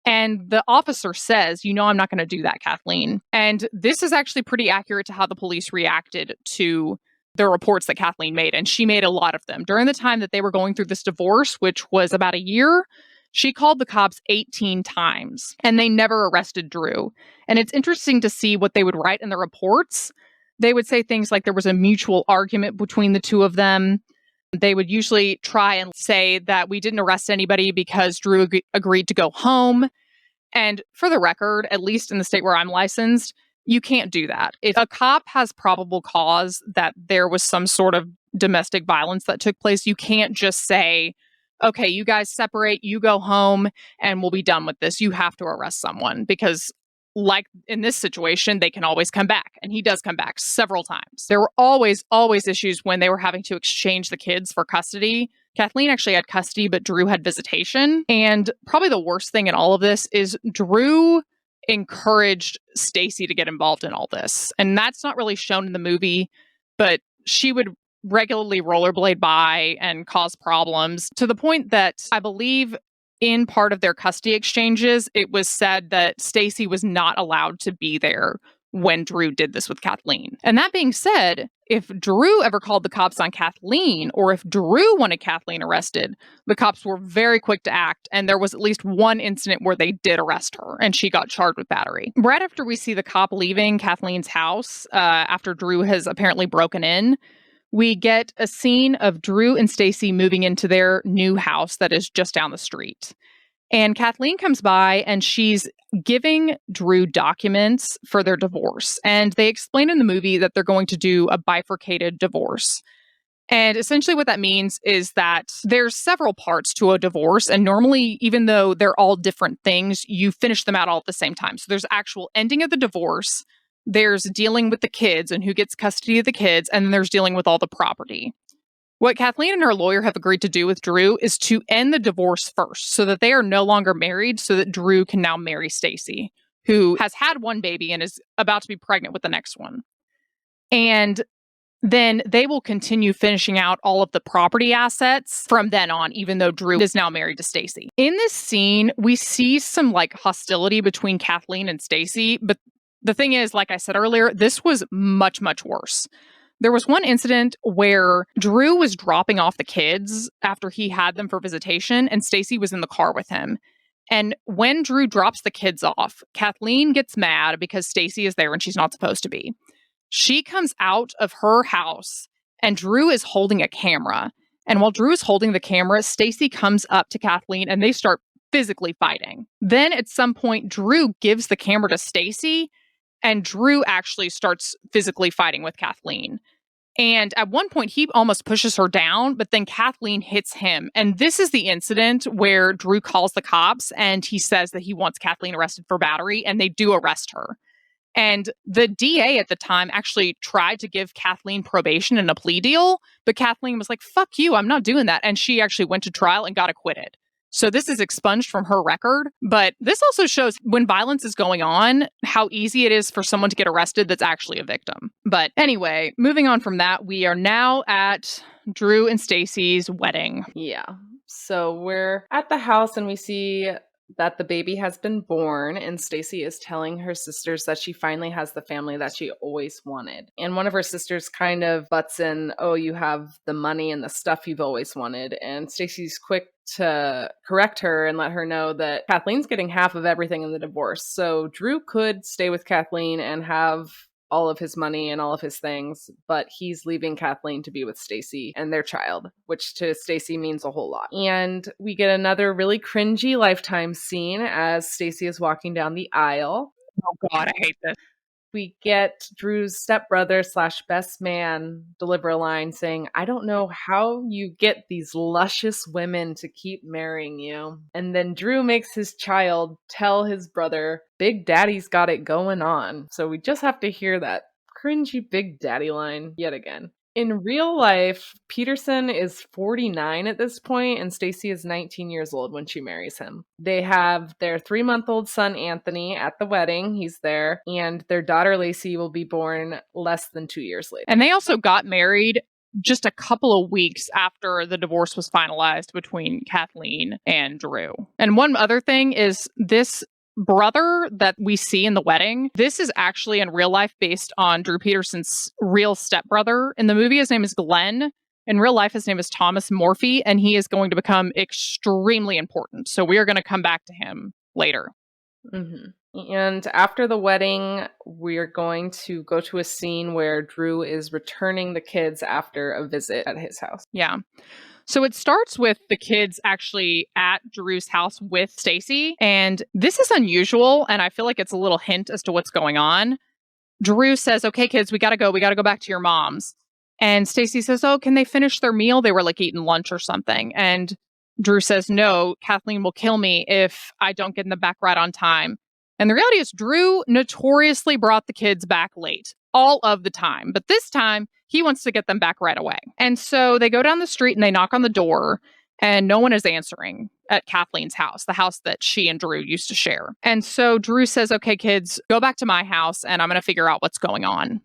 And the officer says, you know, I'm not going to do that, Kathleen. And this is actually pretty accurate to how the police reacted to the reports that Kathleen made. And she made a lot of them. During the time that they were going through this divorce, which was about a year, she called the cops 18 times and they never arrested Drew. And it's interesting to see what they would write in the reports. They would say things like there was a mutual argument between the two of them. They would usually try and say that we didn't arrest anybody because Drew agreed to go home. And for the record, at least in the state where I'm licensed, you can't do that. If a cop has probable cause that there was some sort of domestic violence that took place, you can't just say, okay, you guys separate, you go home, and we'll be done with this. You have to arrest someone because like in this situation, they can always come back. And he does come back several times. There were always issues when they were having to exchange the kids for custody. Kathleen actually had custody, but Drew had visitation. And probably the worst thing in all of this is Drew encouraged Stacy to get involved in all this. And that's not really shown in the movie, but she would regularly rollerblade by and cause problems to the point that I believe in part of their custody exchanges, it was said that Stacy was not allowed to be there when Drew did this with Kathleen. And that being said, if Drew ever called the cops on Kathleen, or if Drew wanted Kathleen arrested, the cops were very quick to act. And there was at least one incident where they did arrest her and she got charged with battery. Right after we see the cop leaving Kathleen's house, after Drew has apparently broken in, we get a scene of Drew and Stacy moving into their new house that is just down the street. And Kathleen comes by and she's giving Drew documents for their divorce. And they explain in the movie that they're going to do a bifurcated divorce. And essentially what that means is that there's several parts to a divorce. And normally, even though they're all different things, you finish them out all at the same time. So there's actual ending of the divorce. There's dealing with the kids and who gets custody of the kids, and then there's dealing with all the property. What Kathleen and her lawyer have agreed to do with Drew is to end the divorce first so that they are no longer married, so that Drew can now marry Stacy, who has had one baby and is about to be pregnant with the next one. And then they will continue finishing out all of the property assets from then on, even though Drew is now married to Stacy. In this scene, we see some like hostility between Kathleen and Stacy, but the thing is, like I said earlier, this was much, much worse. There was one incident where Drew was dropping off the kids after he had them for visitation, and Stacy was in the car with him. And when Drew drops the kids off, Kathleen gets mad because Stacy is there and she's not supposed to be. She comes out of her house and Drew is holding a camera. And while Drew is holding the camera, Stacy comes up to Kathleen and they start physically fighting. Then at some point, Drew gives the camera to Stacy, and Drew actually starts physically fighting with Kathleen. And at one point, he almost pushes her down, but then Kathleen hits him. And this is the incident where Drew calls the cops and he says that he wants Kathleen arrested for battery, and they do arrest her. And the DA at the time actually tried to give Kathleen probation and a plea deal, but Kathleen was like, fuck you, I'm not doing that. And she actually went to trial and got acquitted. So this is expunged from her record. But this also shows when violence is going on, how easy it is for someone to get arrested that's actually a victim. But anyway, moving on from that, we are now at Drew and Stacy's wedding. Yeah. So we're at the house and we see that the baby has been born, and Stacy is telling her sisters that she finally has the family that she always wanted. And one of her sisters kind of butts in, oh, you have the money and the stuff you've always wanted. And Stacy's quick to correct her and let her know that Kathleen's getting half of everything in the divorce. So Drew could stay with Kathleen and have all of his money and all of his things, but he's leaving Kathleen to be with Stacy and their child, which to Stacy means a whole lot. And we get another really cringy Lifetime scene as Stacy is walking down the aisle. Oh God, I hate this. We get Drew's stepbrother / best man deliver a line saying, I don't know how you get these luscious women to keep marrying you. And then Drew makes his child tell his brother, Big Daddy's got it going on. So we just have to hear that cringy Big Daddy line yet again. In real life, Peterson is 49 at this point, and Stacy is 19 years old when she marries him. They have their 3-month-old son, Anthony, at the wedding. He's there. And their daughter, Lacey, will be born less than 2 years later. And they also got married just a couple of weeks after the divorce was finalized between Kathleen and Drew. And one other thing is this brother that we see in the wedding, this is actually in real life based on Drew Peterson's real stepbrother. In the movie, his name is Glenn. In real life, his name is Thomas Morphy, and he is going to become extremely important. So we are going to come back to him later. Mm-hmm. And after the wedding, we're going to go to a scene where Drew is returning the kids after a visit at his house. Yeah. So it starts with the kids actually at Drew's house with Stacy. And this is unusual. And I feel like it's a little hint as to what's going on. Drew says, okay, kids, we got to go. We got to go back to your mom's. And Stacy says, oh, can they finish their meal? They were like eating lunch or something. And Drew says, no, Kathleen will kill me if I don't get them back right on time. And the reality is Drew notoriously brought the kids back late all of the time. But this time he wants to get them back right away. And so they go down the street and they knock on the door and no one is answering at Kathleen's house, the house that she and Drew used to share. And so Drew says, okay, kids, go back to my house and I'm going to figure out what's going on.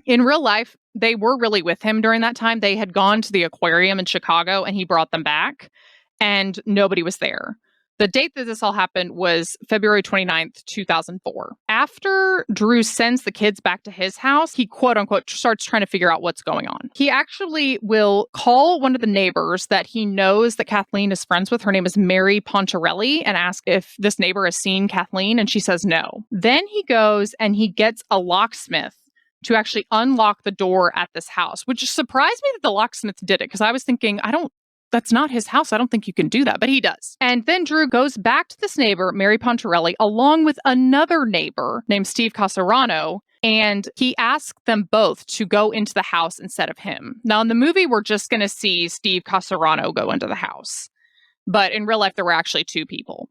In real life, they were really with him during that time. They had gone to the aquarium in Chicago and he brought them back and nobody was there. The date that this all happened was February 29th, 2004. After Drew sends the kids back to his house, he quote unquote starts trying to figure out what's going on. He actually will call one of the neighbors that he knows that Kathleen is friends with. Her name is Mary Pontarelli, and ask if this neighbor has seen Kathleen, and she says no. Then he goes and he gets a locksmith to actually unlock the door at this house, which surprised me that the locksmith did it because I was thinking, that's not his house. I don't think you can do that, but he does. And then Drew goes back to this neighbor, Mary Pontarelli, along with another neighbor named Steve Casarano, and he asked them both to go into the house instead of him. Now, in the movie, we're just going to see Steve Casarano go into the house. But in real life, there were actually two people.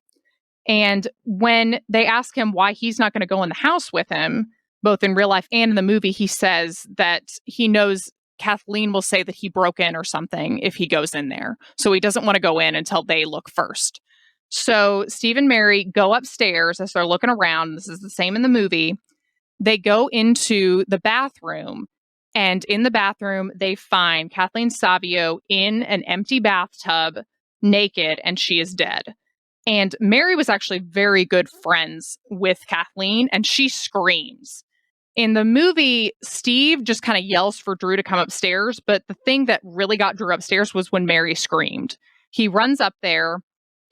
And when they ask him why he's not going to go in the house with him, both in real life and in the movie, he says that he knows Kathleen will say that he broke in or something if he goes in there. So he doesn't want to go in until they look first. So Steve and Mary go upstairs as they're looking around. This is the same in the movie. They go into the bathroom, and in the bathroom, they find Kathleen Savio in an empty bathtub, naked, and she is dead. And Mary was actually very good friends with Kathleen, and she screams. In the movie, Steve just kind of yells for Drew to come upstairs, but the thing that really got Drew upstairs was when Mary screamed. He runs up there,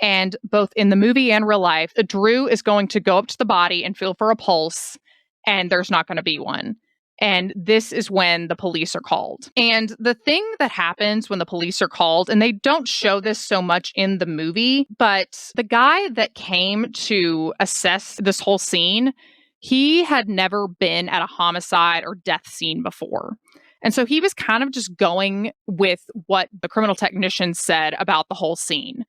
and both in the movie and real life, Drew is going to go up to the body and feel for a pulse, and there's not going to be one. And this is when the police are called. And the thing that happens when the police are called, and they don't show this so much in the movie, but the guy that came to assess this whole scene, he had never been at a homicide or death scene before. And so he was kind of just going with what the criminal technician said about the whole scene.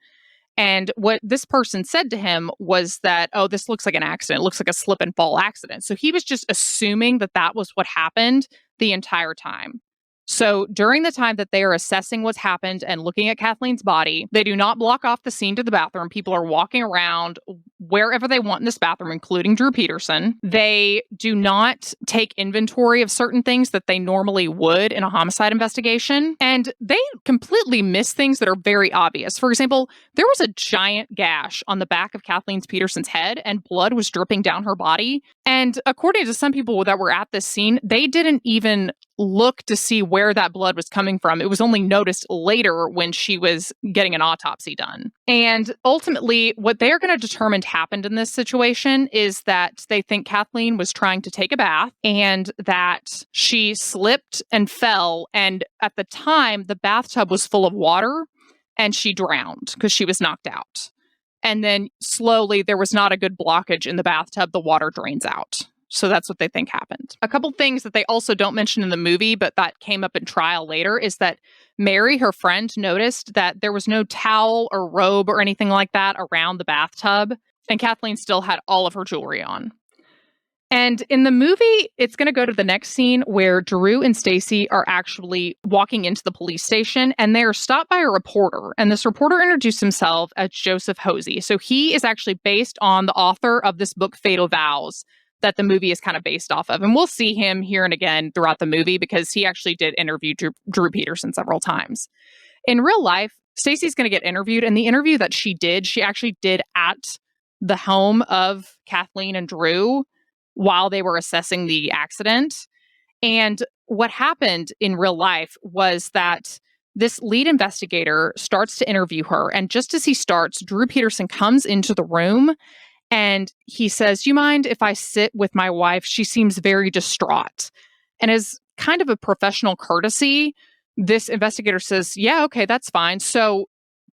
And what this person said to him was that, oh, this looks like an accident. It looks like a slip and fall accident. So he was just assuming that that was what happened the entire time. So during the time that they are assessing what's happened and looking at Kathleen's body, they do not block off the scene to the bathroom. People are walking around wherever they want in this bathroom, including Drew Peterson. They do not take inventory of certain things that they normally would in a homicide investigation. And they completely miss things that are very obvious. For example, there was a giant gash on the back of Kathleen Peterson's head and blood was dripping down her body. And according to some people that were at this scene, they didn't even look to see where that blood was coming from. It was only noticed later when she was getting an autopsy done. And ultimately, what they're going to determine happened in this situation is that they think Kathleen was trying to take a bath and that she slipped and fell. And at the time, the bathtub was full of water and she drowned because she was knocked out. And then slowly, there was not a good blockage in the bathtub. The water drains out. So that's what they think happened. A couple things that they also don't mention in the movie, but that came up in trial later, is that Mary, her friend, noticed that there was no towel or robe or anything like that around the bathtub, and Kathleen still had all of her jewelry on. And in the movie, it's going to go to the next scene where Drew and Stacy are actually walking into the police station, and they are stopped by a reporter. And this reporter introduced himself as Joseph Hosey. So he is actually based on the author of this book, Fatal Vows, that the movie is kind of based off of. And we'll see him here and again throughout the movie because he actually did interview Drew Peterson several times. In real life, Stacy's going to get interviewed, and the interview that she actually did at the home of Kathleen and Drew while they were assessing the accident. And what happened in real life was that this lead investigator starts to interview her, and just as he starts, Drew Peterson comes into the room and he says, "You mind if I sit with my wife? She seems very distraught." And as kind of a professional courtesy, this investigator says, "Yeah, okay, that's fine." So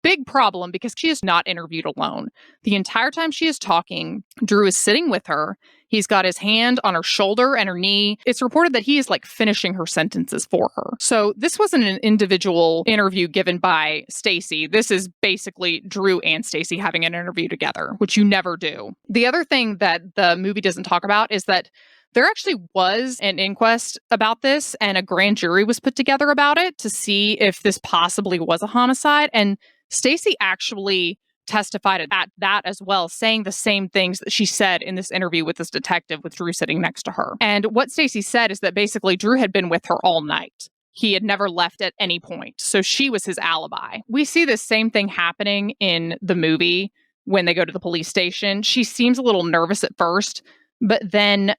big problem because she is not interviewed alone. The entire time she is talking, Drew is sitting with her. He's got his hand on her shoulder and her knee. It's reported that he is like finishing her sentences for her. So this wasn't an individual interview given by Stacy. This is basically Drew and Stacy having an interview together, which you never do. The other thing that the movie doesn't talk about is that there actually was an inquest about this, and a grand jury was put together about it to see if this possibly was a homicide. And Stacy actually testified at that as well, saying the same things that she said in this interview with this detective, with Drew sitting next to her. And what Stacy said is that basically Drew had been with her all night. He had never left at any point. So she was his alibi. We see this same thing happening in the movie when they go to the police station. She seems a little nervous at first, but then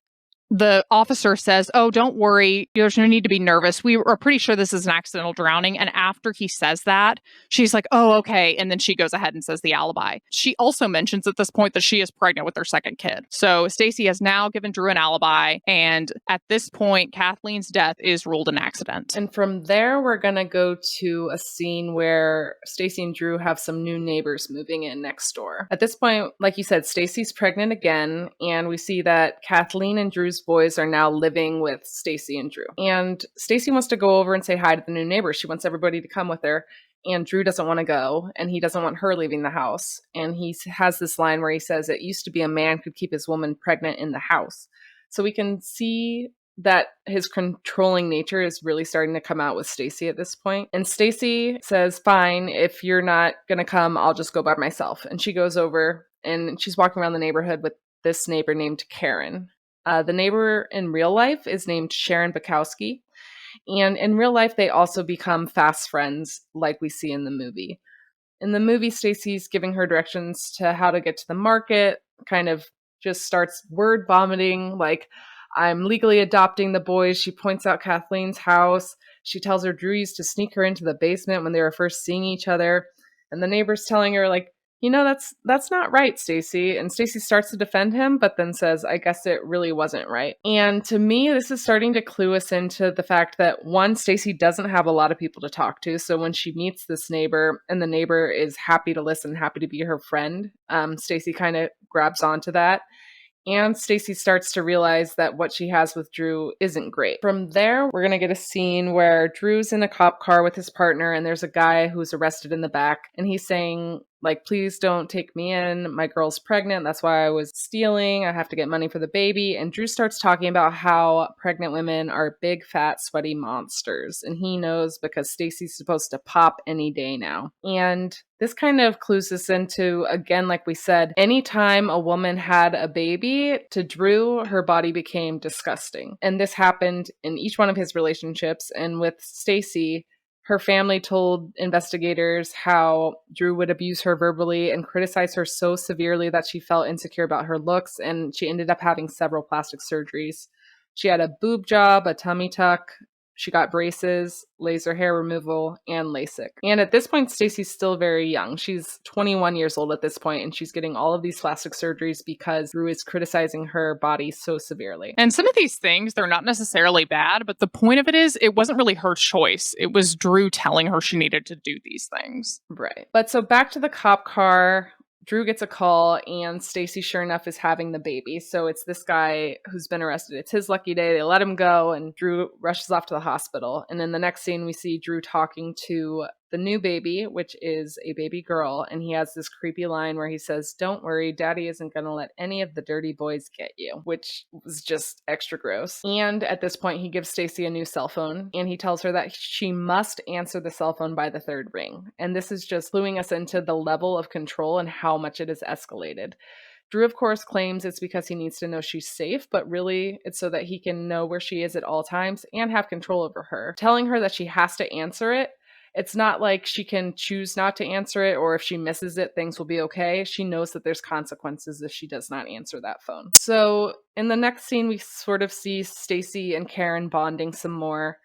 the officer says, "Oh, don't worry. There's no need to be nervous. We are pretty sure this is an accidental drowning." And after he says that, she's like, "Oh, okay." And then she goes ahead and says the alibi. She also mentions at this point that she is pregnant with their second kid. So Stacy has now given Drew an alibi. And at this point, Kathleen's death is ruled an accident. And from there, we're going to go to a scene where Stacy and Drew have some new neighbors moving in next door. At this point, like you said, Stacy's pregnant again. And we see that Kathleen and Drew's boys are now living with Stacy and Drew. And Stacy wants to go over and say hi to the new neighbor. She wants everybody to come with her. And Drew doesn't want to go, and he doesn't want her leaving the house. And he has this line where he says, "It used to be a man could keep his woman pregnant in the house." So we can see that his controlling nature is really starting to come out with Stacy at this point. And Stacy says, "Fine, if you're not going to come, I'll just go by myself." And she goes over, and she's walking around the neighborhood with this neighbor named Karen. The neighbor in real life is named Sharon Bukowski. And in real life, they also become fast friends like we see in the movie. In the movie, Stacy's giving her directions to how to get to the market, kind of just starts word vomiting, like, "I'm legally adopting the boys." She points out Kathleen's house. She tells her Drew used to sneak her into the basement when they were first seeing each other. And the neighbor's telling her, like, that's not right, Stacy. And Stacy starts to defend him, but then says, I guess it really wasn't right. And to me, this is starting to clue us into the fact that, one, Stacy doesn't have a lot of people to talk to. So when she meets this neighbor and the neighbor is happy to listen, happy to be her friend, Stacy kind of grabs onto that. And Stacy starts to realize that what she has with Drew isn't great. From there, we're going to get a scene where Drew's in a cop car with his partner, and there's a guy who's arrested in the back, and he's saying, like, please don't take me in. My girl's pregnant. That's why I was stealing. I have to get money for the baby. And Drew starts talking about how pregnant women are big, fat, sweaty monsters. And he knows because Stacy's supposed to pop any day now. And this kind of clues us into, again, like we said, anytime a woman had a baby, to Drew, her body became disgusting. And this happened in each one of his relationships. And with Stacy, her family told investigators how Drew would abuse her verbally and criticize her so severely that she felt insecure about her looks, and she ended up having several plastic surgeries. She had a boob job, a tummy tuck, she got braces, laser hair removal, and LASIK. And at this point, Stacy's still very young. She's 21 years old at this point, and she's getting all of these plastic surgeries because Drew is criticizing her body so severely. And some of these things, they're not necessarily bad, but the point of it is, it wasn't really her choice. It was Drew telling her she needed to do these things. Right. But so back to the cop car. Drew gets a call, and Stacy, sure enough, is having the baby. So it's this guy who's been arrested. It's his lucky day. They let him go, and Drew rushes off to the hospital. And in the next scene, we see Drew talking to the new baby, which is a baby girl, and he has this creepy line where he says, "Don't worry, daddy isn't going to let any of the dirty boys get you," which was just extra gross. And at this point, he gives Stacy a new cell phone, and he tells her that she must answer the cell phone by the third ring. And this is just cluing us into the level of control and how much it has escalated. Drew, of course, claims it's because he needs to know she's safe, but really it's so that he can know where she is at all times and have control over her. Telling her that she has to answer it, it's not like she can choose not to answer it, or if she misses it, things will be okay. She knows that there's consequences if she does not answer that phone. So in the next scene, we sort of see Stacy and Karen bonding some more.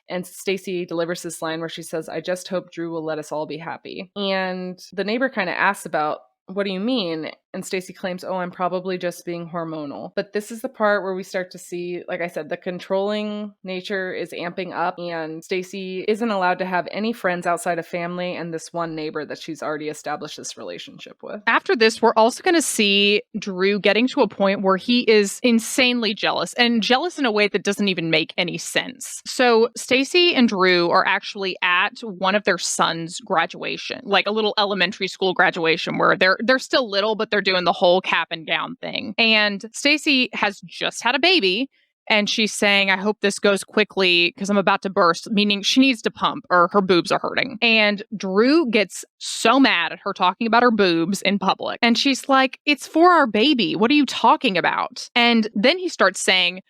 And Stacy delivers this line where she says, "I just hope Drew will let us all be happy." And the neighbor kind of asks about, "What do you mean?" And Stacy claims, "Oh, I'm probably just being hormonal." But this is the part where we start to see, like I said, the controlling nature is amping up, and Stacy isn't allowed to have any friends outside of family and this one neighbor that she's already established this relationship with. After this, we're also going to see Drew getting to a point where he is insanely jealous, and jealous in a way that doesn't even make any sense. So Stacy and Drew are actually at one of their sons' graduation, like a little elementary school graduation where they're still little, but they're doing the whole cap and gown thing. And Stacy has just had a baby, and she's saying, "I hope this goes quickly because I'm about to burst," meaning she needs to pump or her boobs are hurting. And Drew gets so mad at her talking about her boobs in public. And she's like, "It's for our baby. What are you talking about?" And then he starts saying,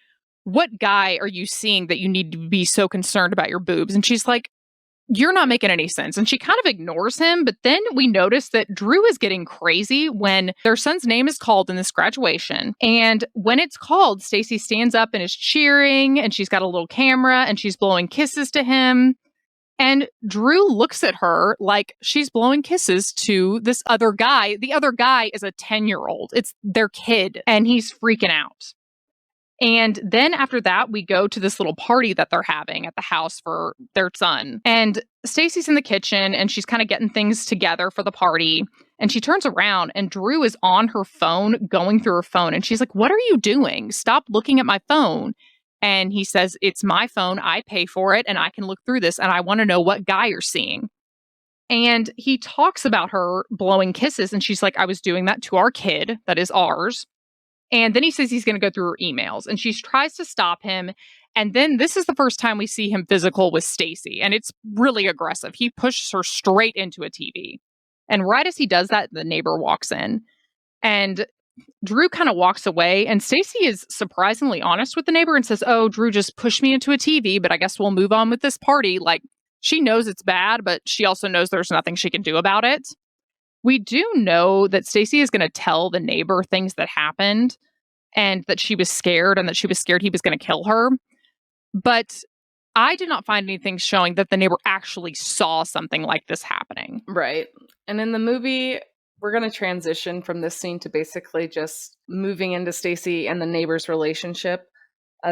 "What guy are you seeing that you need to be so concerned about your boobs?" And she's like, "You're not making any sense." And she kind of ignores him. But then we notice that Drew is getting crazy when their son's name is called in this graduation. And when it's called, Stacy stands up and is cheering, and she's got a little camera and she's blowing kisses to him. And Drew looks at her like she's blowing kisses to this other guy. The other guy is a 10-year-old. It's their kid, and he's freaking out. And then after that, we go to this little party that they're having at the house for their son. And Stacy's in the kitchen, and she's kind of getting things together for the party. And she turns around, and Drew is on her phone, going through her phone. And she's like, "What are you doing? Stop looking at my phone." And he says, "It's my phone. I pay for it, and I can look through this. And I want to know what guy you're seeing." And he talks about her blowing kisses. And she's like, "I was doing that to our kid. That is ours." And then he says he's going to go through her emails, and she tries to stop him. And then this is the first time we see him physical with Stacy, and it's really aggressive. He pushes her straight into a TV. And right as he does that, the neighbor walks in, and Drew kind of walks away, and Stacy is surprisingly honest with the neighbor and says, "Oh, Drew just pushed me into a TV, but I guess we'll move on with this party." Like, she knows it's bad, but she also knows there's nothing she can do about it. We do know that Stacy is going to tell the neighbor things that happened, and that she was scared, and that she was scared he was going to kill her. But I did not find anything showing that the neighbor actually saw something like this happening. Right. And in the movie, we're going to transition from this scene to basically just moving into Stacy and the neighbor's relationship.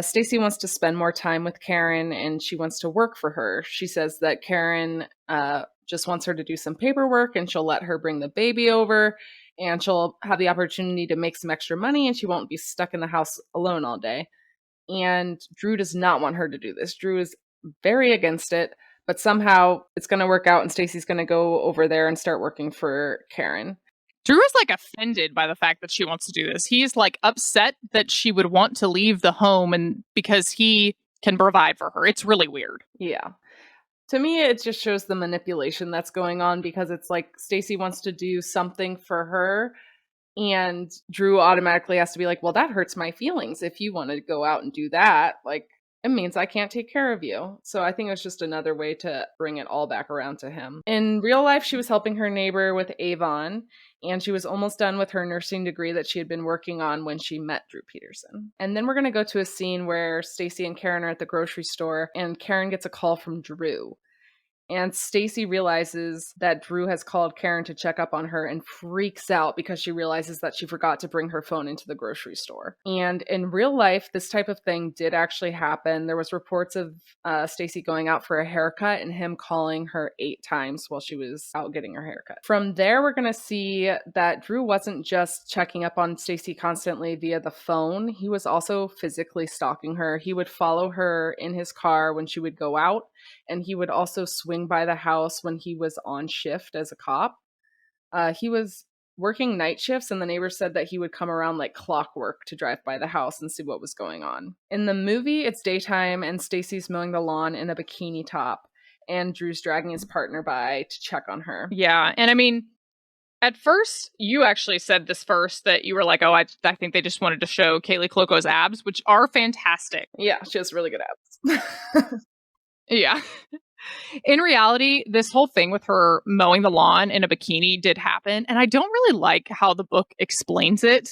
Stacy wants to spend more time with Karen and she wants to work for her. She says that Karen just wants her to do some paperwork and she'll let her bring the baby over and she'll have the opportunity to make some extra money and she won't be stuck in the house alone all day. And Drew does not want her to do this. Drew is very against it, but somehow it's going to work out and Stacy's going to go over there and start working for Karen. Drew is like offended by the fact that she wants to do this. He's like upset that she would want to leave the home and because he can provide for her. It's really weird. Yeah. To me, it just shows the manipulation that's going on because it's like Stacy wants to do something for her and Drew automatically has to be like, well, that hurts my feelings. If you want to go out and do that, like, it means I can't take care of you. So I think it was just another way to bring it all back around to him. In real life, she was helping her neighbor with Avon, and she was almost done with her nursing degree that she had been working on when she met Drew Peterson. And then we're going to go to a scene where Stacy and Karen are at the grocery store, and Karen gets a call from Drew. And Stacy realizes that Drew has called Karen to check up on her and freaks out because she realizes that she forgot to bring her phone into the grocery store. And in real life, this type of thing did actually happen. There was reports of Stacy going out for a haircut and him calling her 8 times while she was out getting her haircut. From there, we're going to see that Drew wasn't just checking up on Stacy constantly via the phone. He was also physically stalking her. He would follow her in his car when she would go out. And he would also swing by the house when he was on shift as a cop. He was working night shifts, and the neighbors said that he would come around like clockwork to drive by the house and see what was going on. In the movie, it's daytime, and Stacy's mowing the lawn in a bikini top, and Drew's dragging his partner by to check on her. Yeah, and I mean, at first, you actually said this first, that you were like, oh, I think they just wanted to show Kaley Cuoco's abs, which are fantastic. Yeah, she has really good abs. Yeah. In reality, this whole thing with her mowing the lawn in a bikini did happen, and I don't really like how the book explains it.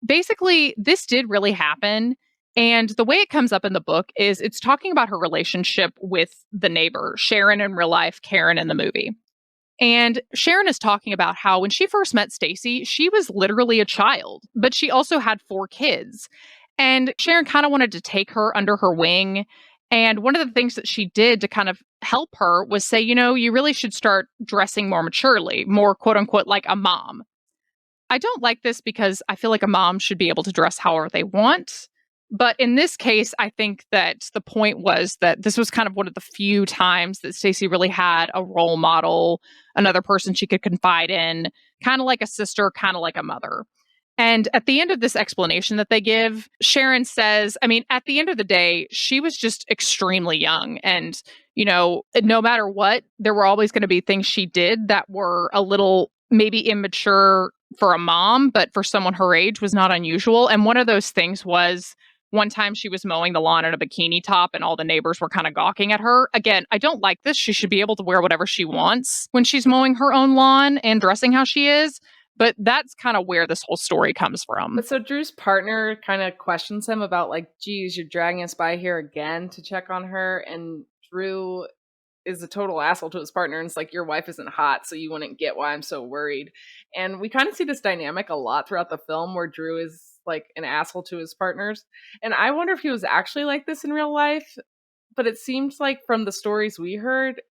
Basically, this did really happen, and the way it comes up in the book is it's talking about her relationship with the neighbor, Sharon in real life, Karen in the movie. And Sharon is talking about how when she first met Stacy, she was literally a child, but she also had 4 kids. And Sharon kind of wanted to take her under her wing. And one of the things that she did to kind of help her was say, you know, you really should start dressing more maturely, more quote unquote like a mom. I don't like this because I feel like a mom should be able to dress however they want. But in this case, I think that the point was that this was kind of one of the few times that Stacy really had a role model, another person she could confide in, kind of like a sister, kind of like a mother. And at the end of this explanation that they give, Sharon says, I mean, at the end of the day, she was just extremely young. And, you know, no matter what, there were always going to be things she did that were a little maybe immature for a mom, but for someone her age was not unusual. And one of those things was one time she was mowing the lawn in a bikini top and all the neighbors were kind of gawking at her. Again, I don't like this. She should be able to wear whatever she wants when she's mowing her own lawn and dressing how she is. But that's kind of where this whole story comes from. But so Drew's partner kind of questions him about like, geez, you're dragging us by here again to check on her. And Drew is a total asshole to his partner. And it's like, your wife isn't hot, so you wouldn't get why I'm so worried. And we kind of see this dynamic a lot throughout the film where Drew is like an asshole to his partners. And I wonder if he was actually like this in real life. But it seems like from the stories we heard,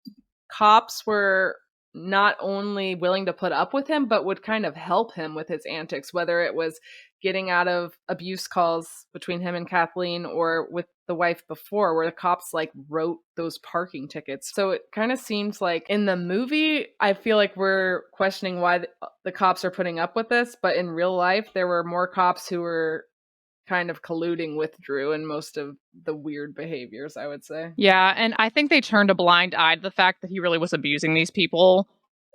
cops were not only willing to put up with him, but would kind of help him with his antics, whether it was getting out of abuse calls between him and Kathleen or with the wife before, where the cops like wrote those parking tickets. So it kind of seems like in the movie, I feel like we're questioning why the cops are putting up with this. But in real life, there were more cops who were kind of colluding with Drew in most of the weird behaviors, I would say. Yeah, and I think they turned a blind eye to the fact that he really was abusing these people.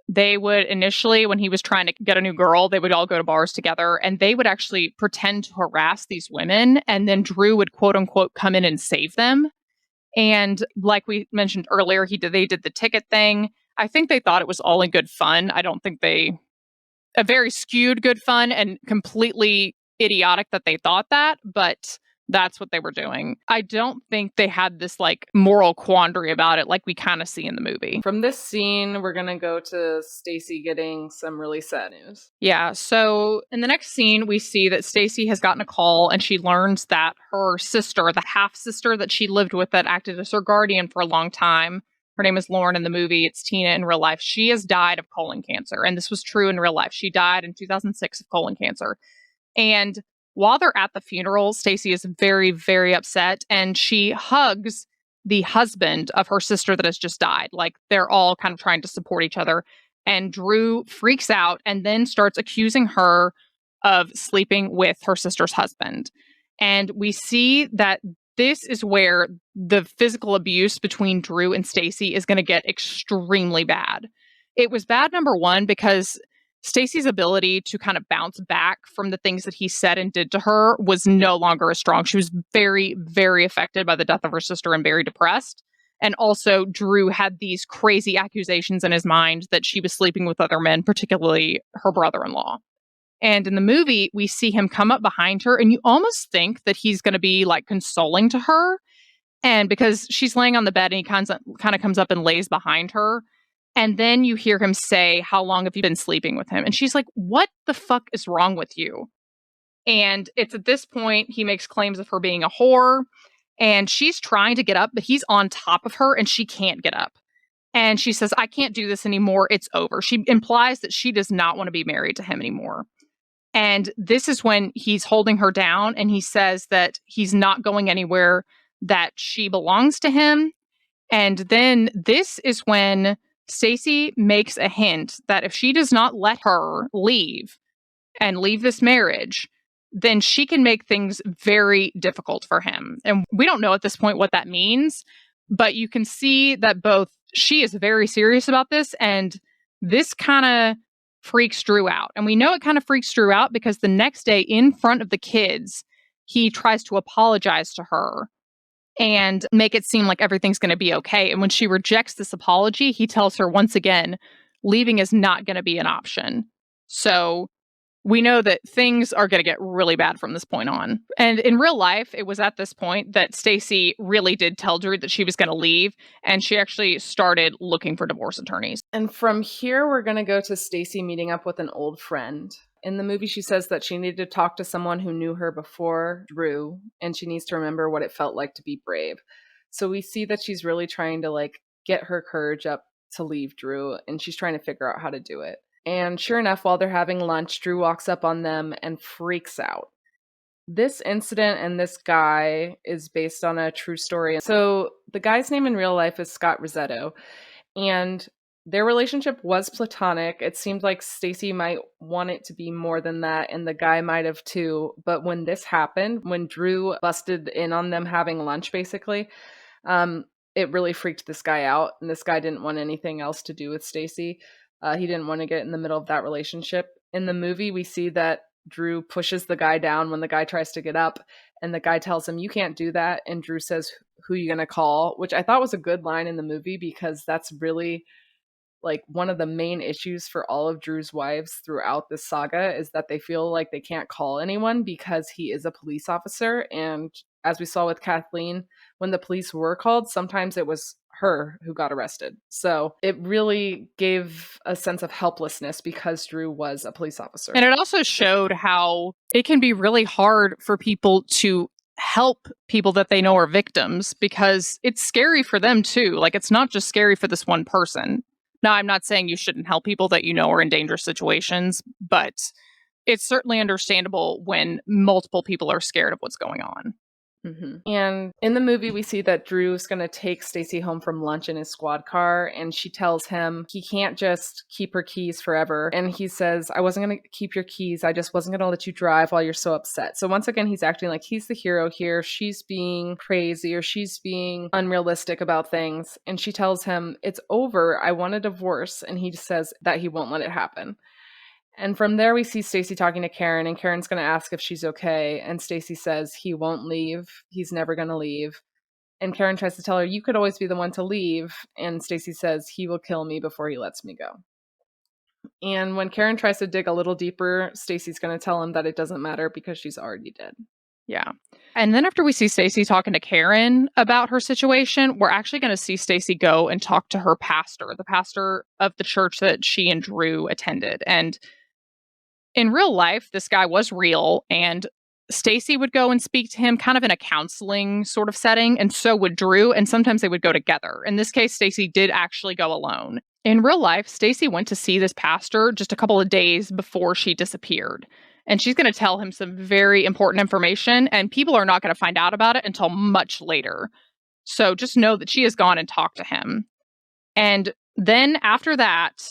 They would initially, when he was trying to get a new girl, they would all go to bars together and they would actually pretend to harass these women. And then Drew would quote unquote come in and save them. And like we mentioned earlier, they did the ticket thing. I think they thought it was all in good fun. I don't think a very skewed good fun and completely idiotic that they thought that, but That's what they were doing. I don't think they had this like moral quandary about it like we kind of see in the movie. From this scene, we're going to go to Stacy getting some really sad news. Yeah, so in the next scene, we see that Stacy has gotten a call and she learns that her sister, the half-sister that she lived with that acted as her guardian for a long time, her name is Lauren in the movie, it's Teena in real life, she has died of colon cancer. And this was true in real life. She died in 2006 of colon cancer. And while they're at the funeral, Stacy is very, very upset and she hugs the husband of her sister that has just died. Like they're all kind of trying to support each other. And Drew freaks out and then starts accusing her of sleeping with her sister's husband. And we see that this is where the physical abuse between Drew and Stacy is going to get extremely bad. It was bad, number one, because Stacy's ability to kind of bounce back from the things that he said and did to her was no longer as strong. She was very, very affected by the death of her sister and very depressed. And also, Drew had these crazy accusations in his mind that she was sleeping with other men, particularly her brother-in-law. And in the movie, we see him come up behind her, and you almost think that he's going to be like consoling to her. And because she's laying on the bed and he kind of comes up and lays behind her. And then you hear him say, "How long have you been sleeping with him?" And she's like, "What the fuck is wrong with you?" And it's at this point he makes claims of her being a whore. And she's trying to get up, but he's on top of her and she can't get up. And she says, "I can't do this anymore. It's over." She implies that she does not want to be married to him anymore. And this is when he's holding her down and he says that he's not going anywhere, that she belongs to him. And then this is when Stacy makes a hint that if she does not let her leave and leave this marriage, then she can make things very difficult for him. And we don't know at this point what that means, but you can see that both she is very serious about this and this kind of freaks Drew out. And we know it kind of freaks Drew out because the next day in front of the kids, he tries to apologize to her and make it seem like everything's going to be okay. And when she rejects this apology, he tells her once again, leaving is not going to be an option. So we know that things are going to get really bad from this point on. And in real life, it was at this point that Stacy really did tell Drew that she was going to leave, and she actually started looking for divorce attorneys. And from here, we're going to go to Stacy meeting up with an old friend. In the movie, she says that she needed to talk to someone who knew her before Drew, and she needs to remember what it felt like to be brave. So we see that she's really trying to like get her courage up to leave Drew, and she's trying to figure out how to do it. And sure enough, while they're having lunch, Drew walks up on them and freaks out. This incident and this guy is based on a true story. So the guy's name in real life is Scott Rosetto, and their relationship was platonic. It seemed like Stacy might want it to be more than that, and the guy might have too. But when this happened, when Drew busted in on them having lunch, basically, it really freaked this guy out, and this guy didn't want anything else to do with Stacy. He didn't want to get in the middle of that relationship. In the movie, we see that Drew pushes the guy down when the guy tries to get up, and the guy tells him, "You can't do that." And Drew says, "Who are you going to call?" Which I thought was a good line in the movie because that's really like one of the main issues for all of Drew's wives throughout this saga is that they feel like they can't call anyone because he is a police officer. And as we saw with Kathleen, when the police were called, sometimes it was her who got arrested. So it really gave a sense of helplessness because Drew was a police officer. And it also showed how it can be really hard for people to help people that they know are victims because it's scary for them too. Like it's not just scary for this one person. Now, I'm not saying you shouldn't help people that you know are in dangerous situations, but it's certainly understandable when multiple people are scared of what's going on. Mm-hmm. And in the movie, we see that Drew's going to take Stacy home from lunch in his squad car, and she tells him he can't just keep her keys forever. And he says, "I wasn't going to keep your keys. I just wasn't going to let you drive while you're so upset." So once again, he's acting like he's the hero here. She's being crazy or she's being unrealistic about things. And she tells him, "It's over. I want a divorce." And he says that he won't let it happen. And from there, we see Stacy talking to Karen, and Karen's going to ask if she's okay. And Stacy says he won't leave. He's never going to leave. And Karen tries to tell her, "You could always be the one to leave." And Stacy says he will kill me before he lets me go. And when Karen tries to dig a little deeper, Stacy's going to tell him that it doesn't matter because she's already dead. Yeah. And then after we see Stacy talking to Karen about her situation, we're actually going to see Stacy go and talk to her pastor, the pastor of the church that she and Drew attended. And in real life, this guy was real, and Stacy would go and speak to him kind of in a counseling sort of setting, and so would Drew, and sometimes they would go together. In this case, Stacy did actually go alone. In real life, Stacy went to see this pastor just a couple of days before she disappeared. And she's going to tell him some very important information, and people are not going to find out about it until much later. So just know that she has gone and talked to him. And then after that,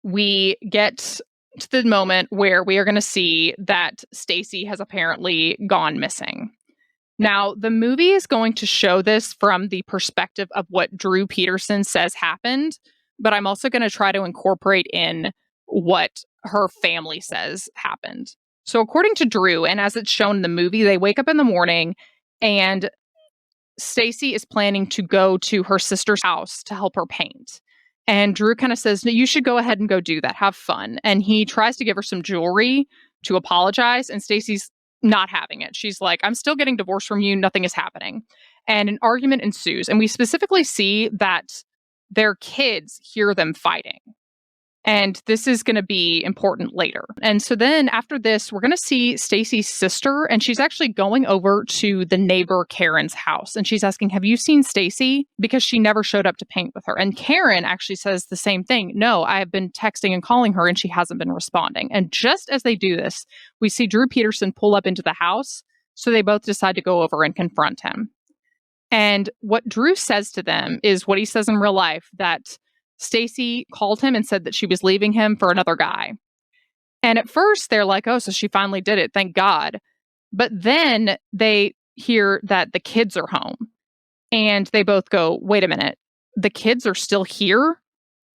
we get to the moment where we are going to see that Stacy has apparently gone missing. Now, the movie is going to show this from the perspective of what Drew Peterson says happened, but I'm also going to try to incorporate in what her family says happened. So according to Drew, and as it's shown in the movie, they wake up in the morning and Stacy is planning to go to her sister's house to help her paint. And Drew kind of says, no, you should go ahead and go do that. Have fun. And he tries to give her some jewelry to apologize. And Stacy's not having it. She's like, I'm still getting divorced from you. Nothing is happening. And an argument ensues. And we specifically see that their kids hear them fighting. And this is going to be important later. And so then after this, we're going to see Stacy's sister, and she's actually going over to the neighbor Karen's house. And she's asking, have you seen Stacy? Because she never showed up to paint with her. And Karen actually says the same thing. No, I have been texting and calling her, and she hasn't been responding. And just as they do this, we see Drew Peterson pull up into the house. So they both decide to go over and confront him. And what Drew says to them is what he says in real life, that Stacy called him and said that she was leaving him for another guy. And at first they're like, oh, so she finally did it. Thank God. But then they hear that the kids are home and they both go, wait a minute, the kids are still here?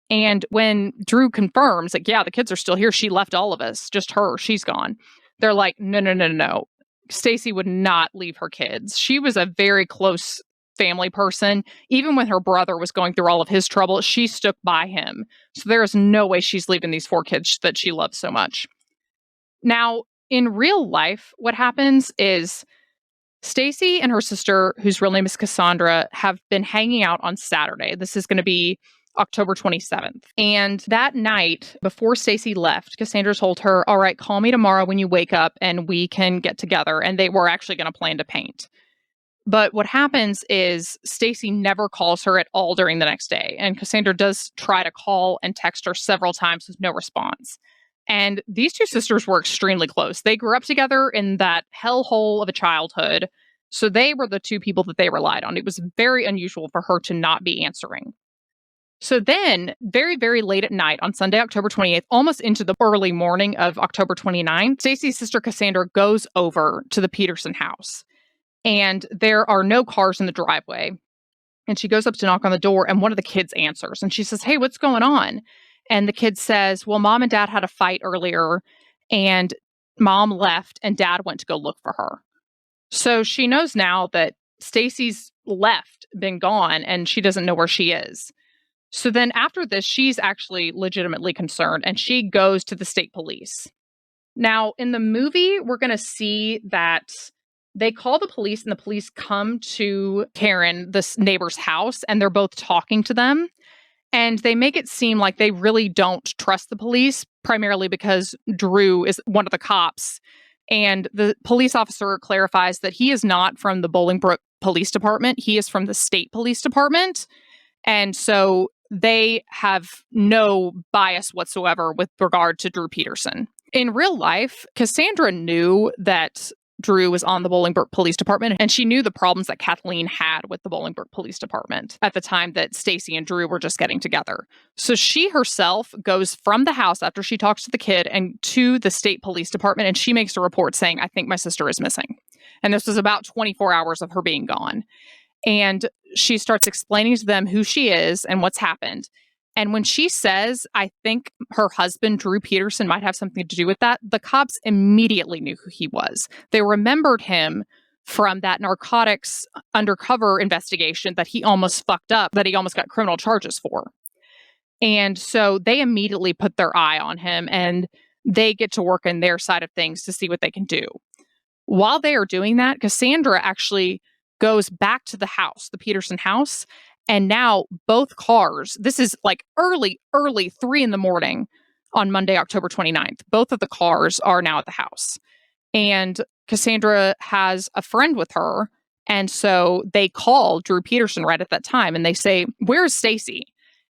And when Drew confirms, like, yeah, the kids are still here. She left all of us, just her. She's gone. They're like, no. Stacy would not leave her kids. She was a very close family person. Even when her brother was going through all of his trouble, she stuck by him. So there is no way she's leaving these 4 kids that she loves so much. Now, in real life, what happens is Stacy and her sister, whose real name is Cassandra, have been hanging out on Saturday. This is going to be October 27th. And that night, before Stacy left, Cassandra told her, all right, call me tomorrow when you wake up and we can get together. And they were actually going to plan to paint. But what happens is Stacy never calls her at all during the next day. And Cassandra does try to call and text her several times with no response. And these 2 sisters were extremely close. They grew up together in that hellhole of a childhood. So they were the 2 people that they relied on. It was very unusual for her to not be answering. So then, very, very late at night on Sunday, October 28th, almost into the early morning of October 29th, Stacy's sister Cassandra goes over to the Peterson house. And there are no cars in the driveway. And she goes up to knock on the door, and one of the kids answers. And she says, hey, what's going on? And the kid says, well, mom and dad had a fight earlier, and mom left, and dad went to go look for her. So she knows now that Stacy's left, been gone, and she doesn't know where she is. So then after this, she's actually legitimately concerned, and she goes to the state police. Now, in the movie, we're going to see that they call the police, and the police come to Karen, this neighbor's house, and they're both talking to them. And they make it seem like they really don't trust the police, primarily because Drew is one of the cops. And the police officer clarifies that he is not from the Bolingbrook Police Department. He is from the state police department. And so they have no bias whatsoever with regard to Drew Peterson. In real life, Cassandra knew that Drew was on the Bolingbrook Police Department, and she knew the problems that Kathleen had with the Bolingbrook Police Department at the time that Stacy and Drew were just getting together. So she herself goes from the house after she talks to the kid and to the state police department, and she makes a report saying, I think my sister is missing. And this was about 24 hours of her being gone. And she starts explaining to them who she is and what's happened. And when she says, I think her husband, Drew Peterson, might have something to do with that, the cops immediately knew who he was. They remembered him from that narcotics undercover investigation that he almost fucked up, that he almost got criminal charges for. And so they immediately put their eye on him, and they get to work in their side of things to see what they can do. While they are doing that, Cassandra actually goes back to the house, the Peterson house, and now both cars, this is like early, 3 a.m. on Monday, October 29th. Both of the cars are now at the house. And Cassandra has a friend with her. And so they call Drew Peterson right at that time and they say, "Where's Stacy?"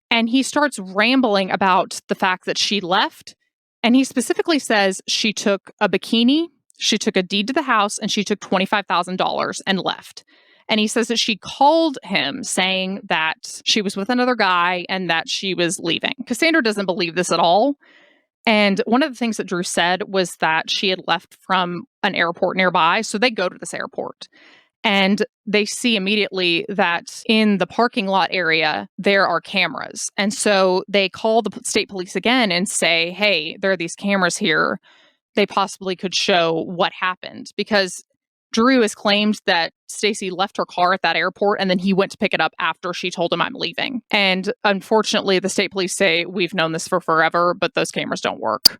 And he starts rambling about the fact that she left. And he specifically says she took a bikini, she took a deed to the house, and she took $25,000 and left. And he says that she called him saying that she was with another guy and that she was leaving. Cassandra doesn't believe this at all. And one of the things that Drew said was that she had left from an airport nearby. So they go to this airport and they see immediately that in the parking lot area, there are cameras. And so they call the state police again and say, "Hey, there are these cameras here. They possibly could show what happened," because Drew has claimed that Stacy left her car at that airport and then he went to pick it up after she told him, "I'm leaving." And unfortunately, the state police say, "We've known this for forever, but those cameras don't work,"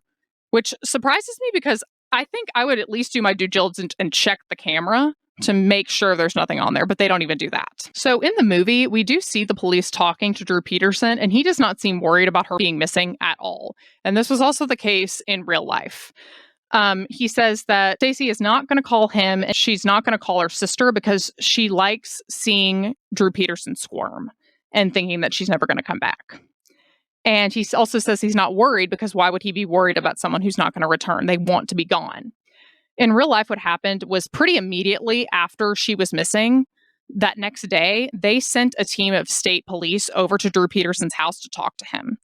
which surprises me because I think I would at least do my due diligence and check the camera to make sure there's nothing on there, but they don't even do that. So in the movie, we do see the police talking to Drew Peterson, and he does not seem worried about her being missing at all. And this was also the case in real life. He says that Stacy is not going to call him and she's not going to call her sister because she likes seeing Drew Peterson squirm and thinking that she's never going to come back. And he also says he's not worried because why would he be worried about someone who's not going to return? They want to be gone. In real life, what happened was pretty immediately after she was missing, that next day, they sent a team of state police over to Drew Peterson's house to talk to him.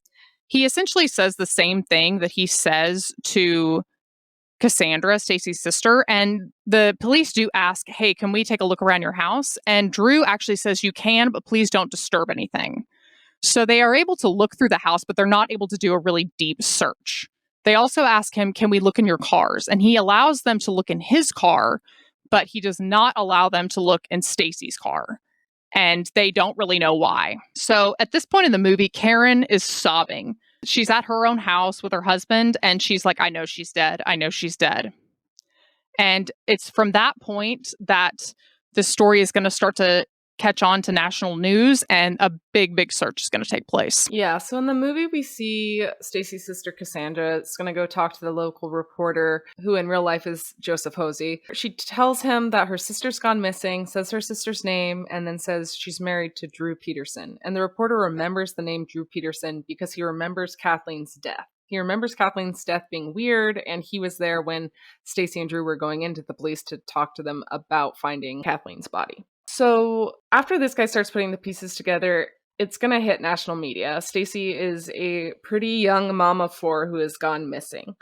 He essentially says the same thing that he says to Cassandra, Stacy's sister, and the police do ask, "Hey, can we take a look around your house?" And Drew actually says, "You can, but please don't disturb anything." So they are able to look through the house, but they're not able to do a really deep search. They also ask him, "Can we look in your cars?" And he allows them to look in his car, but he does not allow them to look in Stacy's car. And they don't really know why. So at this point in the movie, Karen is sobbing. She's at her own house with her husband, and she's like, "I know she's dead. I know she's dead." And it's from that point that the story is going to start to catch on to national news, and a big, big search is going to take place. Yeah, so in the movie, we see Stacy's sister Cassandra is going to go talk to the local reporter, who in real life is Joseph Hosey. She tells him that her sister's gone missing, says her sister's name, and then says she's married to Drew Peterson. And the reporter remembers the name Drew Peterson because he remembers Kathleen's death. He remembers Kathleen's death being weird, and he was there when Stacy and Drew were going into the police to talk to them about finding Kathleen's body. So after this guy starts putting the pieces together, it's going to hit national media. Stacy is a pretty young mom of 4 who has gone missing.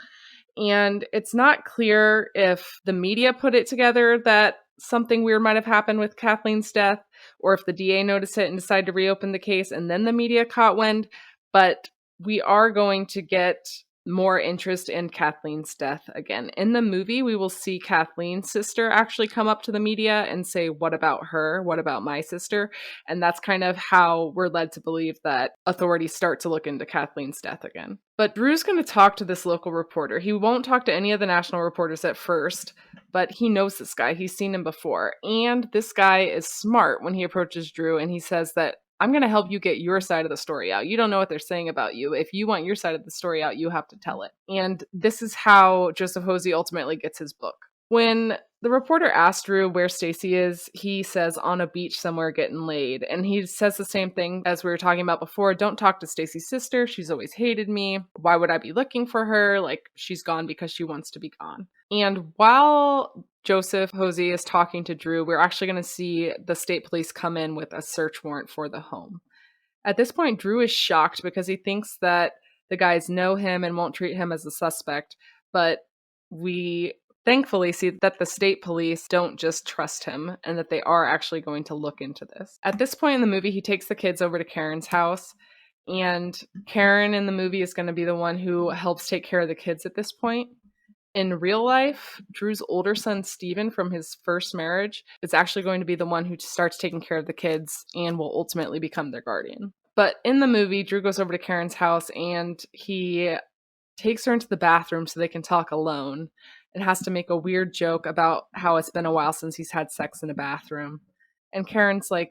And it's not clear if the media put it together that something weird might have happened with Kathleen's death, or if the DA noticed it and decided to reopen the case and then the media caught wind. But we are going to get more interest in Kathleen's death again. In the movie, we will see Kathleen's sister actually come up to the media and say, "What about her? What about my sister?" And that's kind of how we're led to believe that authorities start to look into Kathleen's death again. But Drew's going to talk to this local reporter. He won't talk to any of the national reporters at first, but he knows this guy. He's seen him before. And this guy is smart when he approaches Drew, and he says that, "I'm going to help you get your side of the story out. You don't know what they're saying about you. If you want your side of the story out, you have to tell it." And this is how Joseph Hosey ultimately gets his book. When the reporter asks Drew where Stacy is, he says on a beach somewhere getting laid. And he says the same thing as we were talking about before. "Don't talk to Stacy's sister. She's always hated me. Why would I be looking for her? Like, she's gone because she wants to be gone." And while Joseph Hosey is talking to Drew, we're actually going to see the state police come in with a search warrant for the home. At this point, Drew is shocked because he thinks that the guys know him and won't treat him as a suspect. But we thankfully see that the state police don't just trust him and that they are actually going to look into this. At this point in the movie, he takes the kids over to Karen's house. And Karen in the movie is going to be the one who helps take care of the kids at this point. In real life, Drew's older son, Steven, from his first marriage, is actually going to be the one who starts taking care of the kids and will ultimately become their guardian. But in the movie, Drew goes over to Karen's house and he takes her into the bathroom so they can talk alone. and has to make a weird joke about how it's been a while since he's had sex in a bathroom. And Karen's like,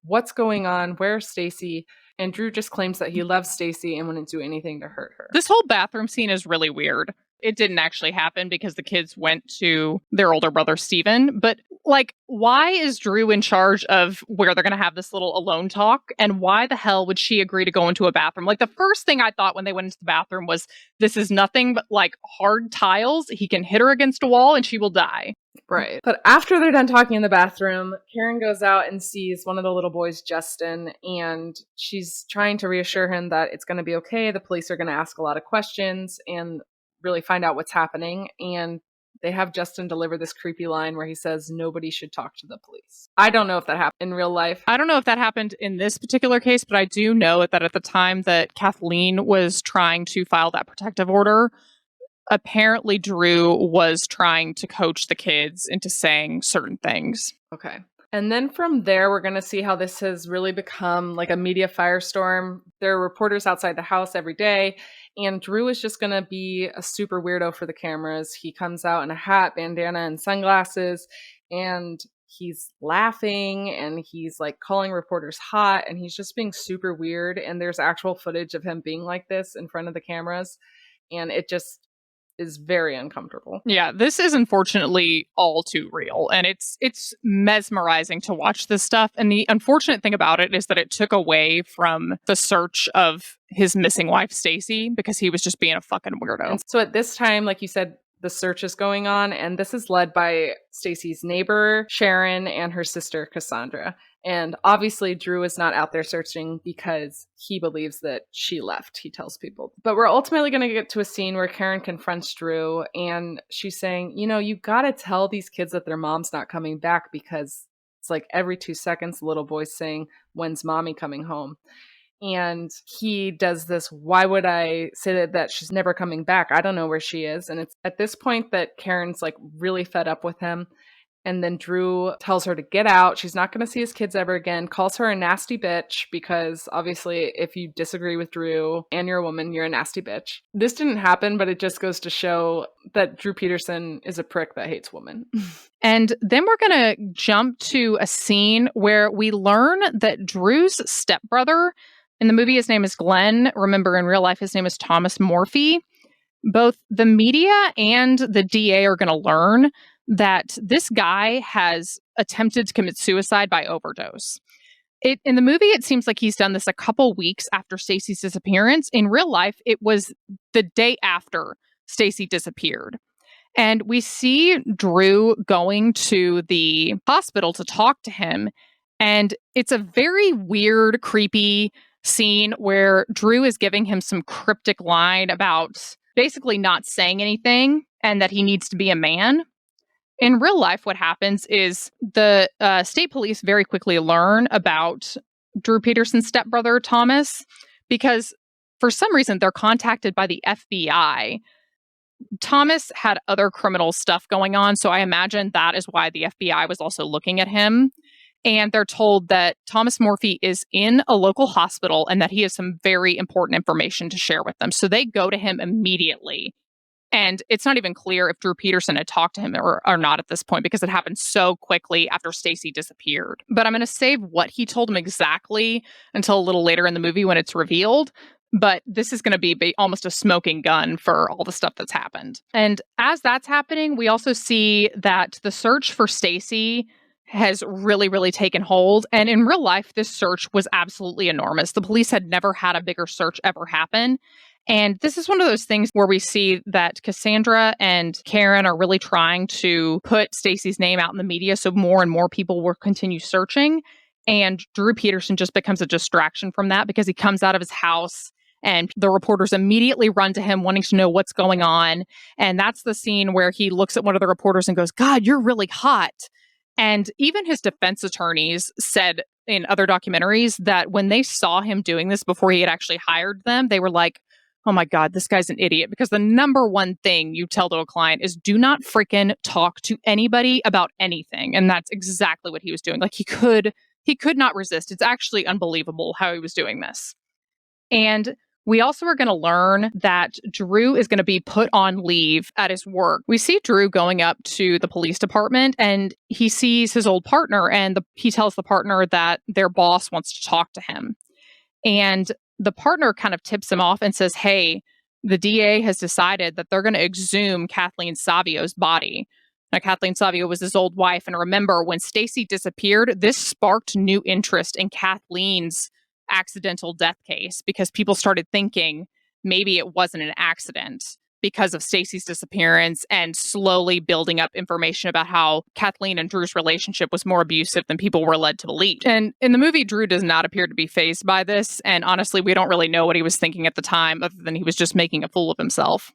what's going on? Where's Stacy? And Drew just claims that he loves Stacy and wouldn't do anything to hurt her. This whole bathroom scene is really weird. It didn't actually happen because the kids went to their older brother, Steven. But, like, why is Drew in charge of where they're going to have this little alone talk? And why the hell would she agree to go into a bathroom? Like, the first thing I thought when they went into the bathroom was, this is nothing but, like, hard tiles. He can hit her against a wall and she will die. Right. But after they're done talking in the bathroom, Karen goes out and sees one of the little boys, Justin, and she's trying to reassure him that it's going to be okay. The police are going to ask a lot of questions and really find out what's happening. And they have Justin deliver this creepy line where he says, nobody should talk to the police. I don't know if that happened in real life. I don't know if that happened in this particular case, but I do know that at the time that Kathleen was trying to file that protective order, apparently Drew was trying to coach the kids into saying certain things. Okay. And then from there, we're going to see how this has really become like a media firestorm. There are reporters outside the house every day, and Drew is just going to be a super weirdo for the cameras. He comes out in a hat, bandana, and sunglasses, and he's laughing, and he's like calling reporters hot, and he's just being super weird. And there's actual footage of him being like this in front of the cameras, and it just is very uncomfortable. Yeah, this is unfortunately all too real, and it's mesmerizing to watch this stuff. And the unfortunate thing about it is that it took away from the search of his missing wife, Stacy, because he was just being a fucking weirdo. And so at this time, like you said, the search is going on, and this is led by Stacy's neighbor, Sharon, and her sister, Cassandra. And obviously, Drew is not out there searching because he believes that she left, he tells people. But we're ultimately going to get to a scene where Karen confronts Drew, and she's saying, you know, you got to tell these kids that their mom's not coming back, because it's like every 2 seconds, the little boy's saying, when's mommy coming home? And he does this, why would I say that she's never coming back? I don't know where she is. And it's at this point that Karen's like really fed up with him. And then Drew tells her to get out. She's not going to see his kids ever again, calls her a nasty bitch, because obviously if you disagree with Drew and you're a woman, you're a nasty bitch. This didn't happen, but it just goes to show that Drew Peterson is a prick that hates women. And then we're going to jump to a scene where we learn that Drew's stepbrother, in the movie his name is Glenn, remember in real life his name is Thomas Morphy. Both the media and the DA are going to learn that this guy has attempted to commit suicide by overdose. In the movie, it seems like he's done this a couple weeks after Stacy's disappearance. In real life, it was the day after Stacy disappeared. And we see Drew going to the hospital to talk to him. And it's a very weird, creepy scene where Drew is giving him some cryptic line about basically not saying anything and that he needs to be a man. In real life, what happens is the state police very quickly learn about Drew Peterson's stepbrother, Thomas, because for some reason they're contacted by the FBI. Thomas had other criminal stuff going on, so I imagine that is why the FBI was also looking at him. And they're told that Thomas Morphy is in a local hospital and that he has some very important information to share with them. So they go to him immediately. And it's not even clear if Drew Peterson had talked to him or not at this point, because it happened so quickly after Stacy disappeared. But I'm going to save what he told him exactly until a little later in the movie when it's revealed. But this is going to be almost a smoking gun for all the stuff that's happened. And as that's happening, we also see that the search for Stacy has really, really taken hold. And in real life, this search was absolutely enormous. The police had never had a bigger search ever happen. And this is one of those things where we see that Cassandra and Karen are really trying to put Stacy's name out in the media so more and more people will continue searching. And Drew Peterson just becomes a distraction from that, because he comes out of his house and the reporters immediately run to him wanting to know what's going on. And that's the scene where he looks at one of the reporters and goes, "God, you're really hot." And even his defense attorneys said in other documentaries that when they saw him doing this before he had actually hired them, they were like, "Oh my God, this guy's an idiot." Because the number one thing you tell to a client is do not freaking talk to anybody about anything. And that's exactly what he was doing. Like he could not resist. It's actually unbelievable how he was doing this. And We also are going to learn that Drew is going to be put on leave at his work. We see Drew going up to the police department and he sees his old partner, and he tells the partner that their boss wants to talk to him. And the partner kind of tips him off and says, hey, the DA has decided that they're going to exhume Kathleen Savio's body. Now, Kathleen Savio was his old wife. And remember, when Stacy disappeared, this sparked new interest in Kathleen's accidental death case because people started thinking maybe it wasn't an accident because of Stacy's disappearance, and slowly building up information about how Kathleen and Drew's relationship was more abusive than people were led to believe. And in the movie, Drew does not appear to be fazed by this. And honestly, we don't really know what he was thinking at the time, other than he was just making a fool of himself.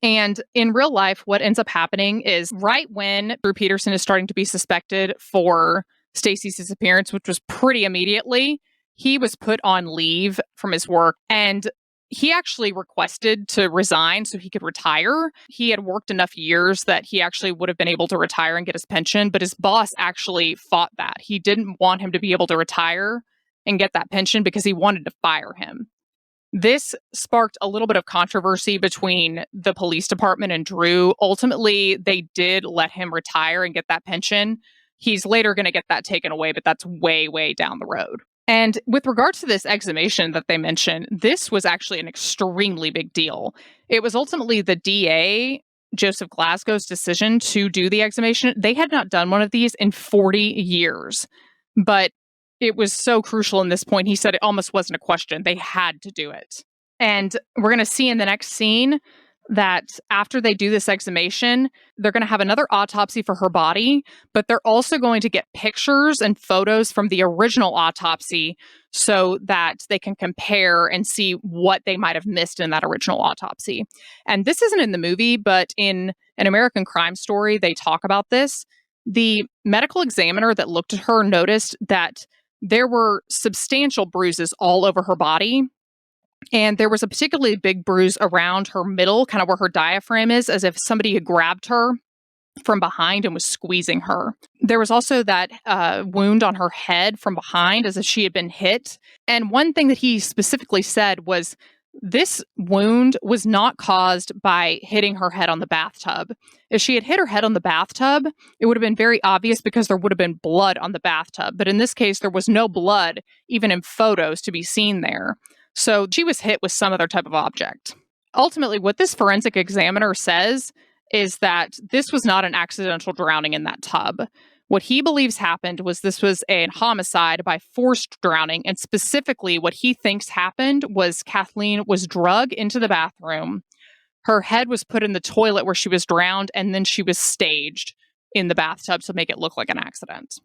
And in real life, what ends up happening is right when Drew Peterson is starting to be suspected for Stacy's disappearance, which was pretty immediately, he was put on leave from his work, and he actually requested to resign so he could retire. He had worked enough years that he actually would have been able to retire and get his pension, but his boss actually fought that. He didn't want him to be able to retire and get that pension because he wanted to fire him. This sparked a little bit of controversy between the police department and Drew. Ultimately, they did let him retire and get that pension. He's later going to get that taken away, but that's way, way down the road. And with regards to this exhumation that they mentioned, this was actually an extremely big deal. It was ultimately the DA, Joseph Glasgow's decision to do the exhumation. They had not done one of these in 40 years, but it was so crucial in this point. He said it almost wasn't a question. They had to do it. And we're going to see in the next scene that after they do this exhumation, they're going to have another autopsy for her body, but they're also going to get pictures and photos from the original autopsy so that they can compare and see what they might have missed in that original autopsy. And this isn't in the movie, but in An American Crime Story, they talk about this. The medical examiner that looked at her noticed that there were substantial bruises all over her body. And there was a particularly big bruise around her middle, kind of where her diaphragm is, as if somebody had grabbed her from behind and was squeezing her. There was also that wound on her head from behind, as if she had been hit. And one thing that he specifically said was this wound was not caused by hitting her head on the bathtub. If she had hit her head on the bathtub, it would have been very obvious because there would have been blood on the bathtub. But in this case, there was no blood, even in photos, to be seen there. So she was hit with some other type of object. Ultimately, what this forensic examiner says is that this was not an accidental drowning in that tub. What he believes happened was this was a homicide by forced drowning, and specifically what he thinks happened was Kathleen was drugged into the bathroom. Her head was put in the toilet where she was drowned, and then she was staged in the bathtub to make it look like an accident.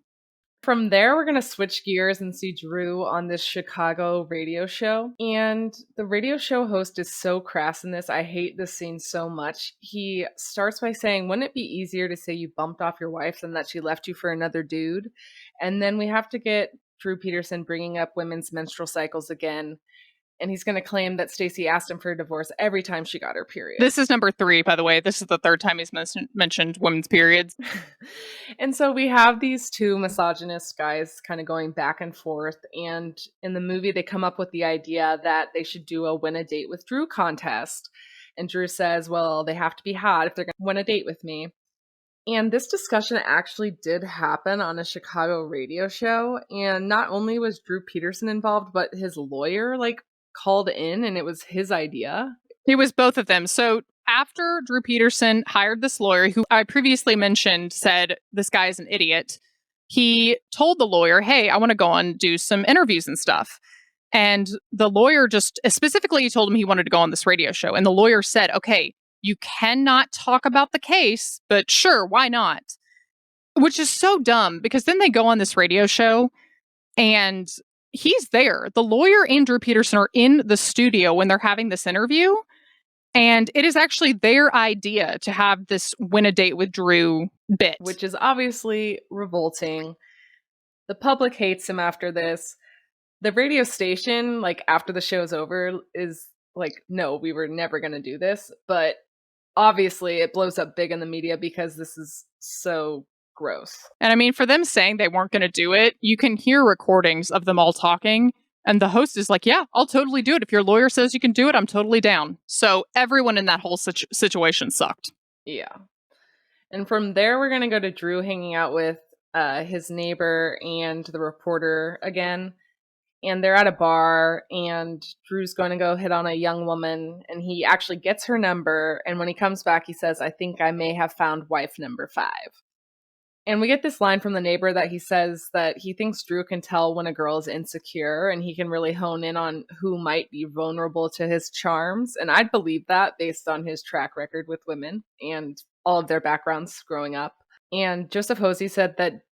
From there, we're going to switch gears and see Drew on this Chicago radio show. And the radio show host is so crass in this. I hate this scene so much. He starts by saying, wouldn't it be easier to say you bumped off your wife than that she left you for another dude? And then we have to get Drew Peterson bringing up women's menstrual cycles again. And he's going to claim that Stacy asked him for a divorce every time she got her period. This is number 3, by the way. This is the third time he's mentioned women's periods. And so we have these two misogynist guys kind of going back and forth. And in the movie, they come up with the idea that they should do a win a date with Drew contest. And Drew says, well, they have to be hot if they're going to win a date with me. And this discussion actually did happen on a Chicago radio show. And not only was Drew Peterson involved, but his lawyer, called in, and it was his idea. It was both of them. So after Drew Peterson hired this lawyer, who I previously mentioned said, this guy is an idiot, he told the lawyer, hey, I want to go on and do some interviews and stuff. And the lawyer just specifically told him he wanted to go on this radio show. And the lawyer said, okay, you cannot talk about the case, but sure, why not? Which is so dumb, because then they go on this radio show and he's there. The lawyer and Drew Peterson are in the studio when they're having this interview. And it is actually their idea to have this win a date with Drew bit. Which is obviously revolting. The public hates him after this. The radio station, after the show's over, is no, we were never going to do this. But obviously it blows up big in the media because this is so gross. And I mean, for them saying they weren't going to do it, you can hear recordings of them all talking And the host is like, yeah, I'll totally do it. If your lawyer says you can do it, I'm totally down. So everyone in that whole situation sucked. Yeah. And from there, we're going to go to Drew hanging out with his neighbor and the reporter again. And they're at a bar, and Drew's going to go hit on a young woman, and he actually gets her number. And when he comes back, he says, I think I may have found wife number 5. And we get this line from the neighbor that he says that he thinks Drew can tell when a girl is insecure, and he can really hone in on who might be vulnerable to his charms. And I'd believe that based on his track record with women and all of their backgrounds growing up. And Joseph Hosey said that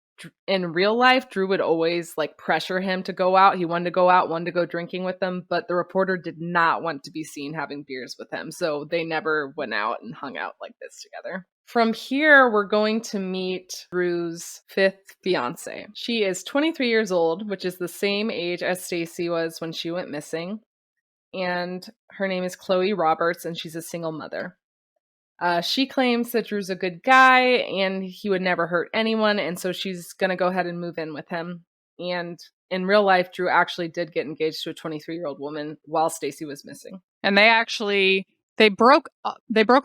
in real life, Drew would always pressure him to go out. He wanted to go out, wanted to go drinking with them, but the reporter did not want to be seen having beers with him. So they never went out and hung out like this together. From here, we're going to meet Drew's 5th fiance. She is 23 years old, which is the same age as Stacy was when she went missing. And her name is Chloe Roberts, and she's a single mother. She claims that Drew's a good guy and he would never hurt anyone, and so she's going to go ahead and move in with him. And in real life, Drew actually did get engaged to a 23-year-old woman while Stacy was missing. And they broke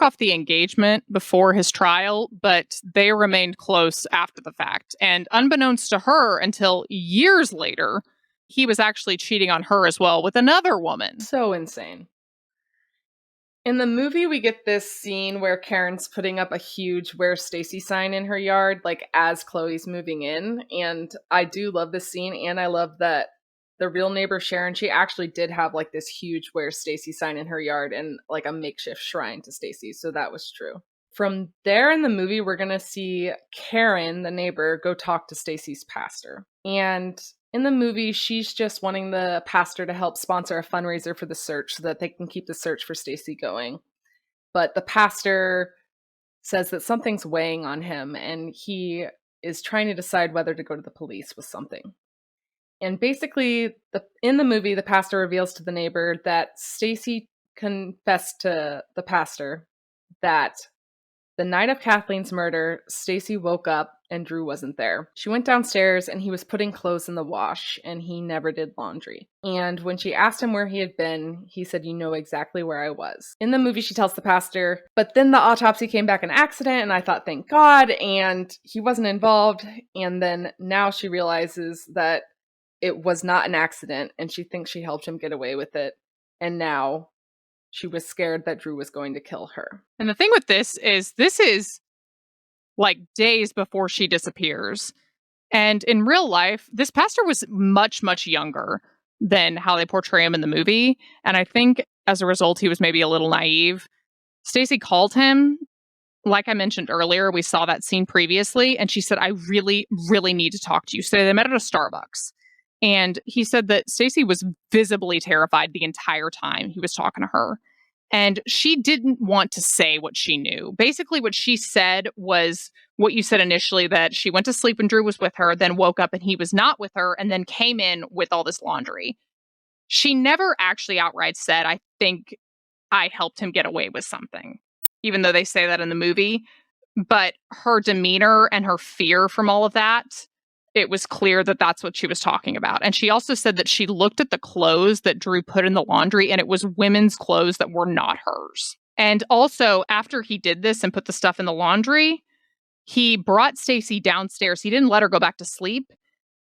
off the engagement before his trial, but they remained close after the fact. And unbeknownst to her, until years later, he was actually cheating on her as well with another woman. So insane. In the movie, we get this scene where Karen's putting up a huge "Where's Stacy" sign in her yard, as Chloe's moving in. And I do love this scene, and I love that the real neighbor, Sharon, she actually did have this huge "Where's Stacy" sign in her yard and a makeshift shrine to Stacy. So that was true. From there in the movie, we're going to see Karen, the neighbor, go talk to Stacy's pastor. And in the movie, she's just wanting the pastor to help sponsor a fundraiser for the search so that they can keep the search for Stacy going. But the pastor says that something's weighing on him, and he is trying to decide whether to go to the police with something. And basically, in the movie, the pastor reveals to the neighbor that Stacy confessed to the pastor that the night of Kathleen's murder, Stacy woke up and Drew wasn't there. She went downstairs and he was putting clothes in the wash and he never did laundry. And when she asked him where he had been, he said, "You know exactly where I was." In the movie, she tells the pastor, but then the autopsy came back an accident and I thought, thank God, and he wasn't involved. And then now she realizes that it was not an accident and she thinks she helped him get away with it. And now she was scared that Drew was going to kill her. And the thing with this is days before she disappears. And in real life, this pastor was much, much younger than how they portray him in the movie. And I think as a result, he was maybe a little naive. Stacy called him. Like I mentioned earlier, we saw that scene previously. And she said, "I really, really need to talk to you." So they met at a Starbucks. And he said that Stacy was visibly terrified the entire time he was talking to her. And she didn't want to say what she knew. Basically, what she said was what you said initially, that she went to sleep when Drew was with her, then woke up and he was not with her, and then came in with all this laundry. She never actually outright said, "I think I helped him get away with something," even though they say that in the movie. But her demeanor and her fear from all of that, it was clear that that's what she was talking about. And she also said that she looked at the clothes that Drew put in the laundry and it was women's clothes that were not hers. And also, after he did this and put the stuff in the laundry, he brought Stacy downstairs. He didn't let her go back to sleep.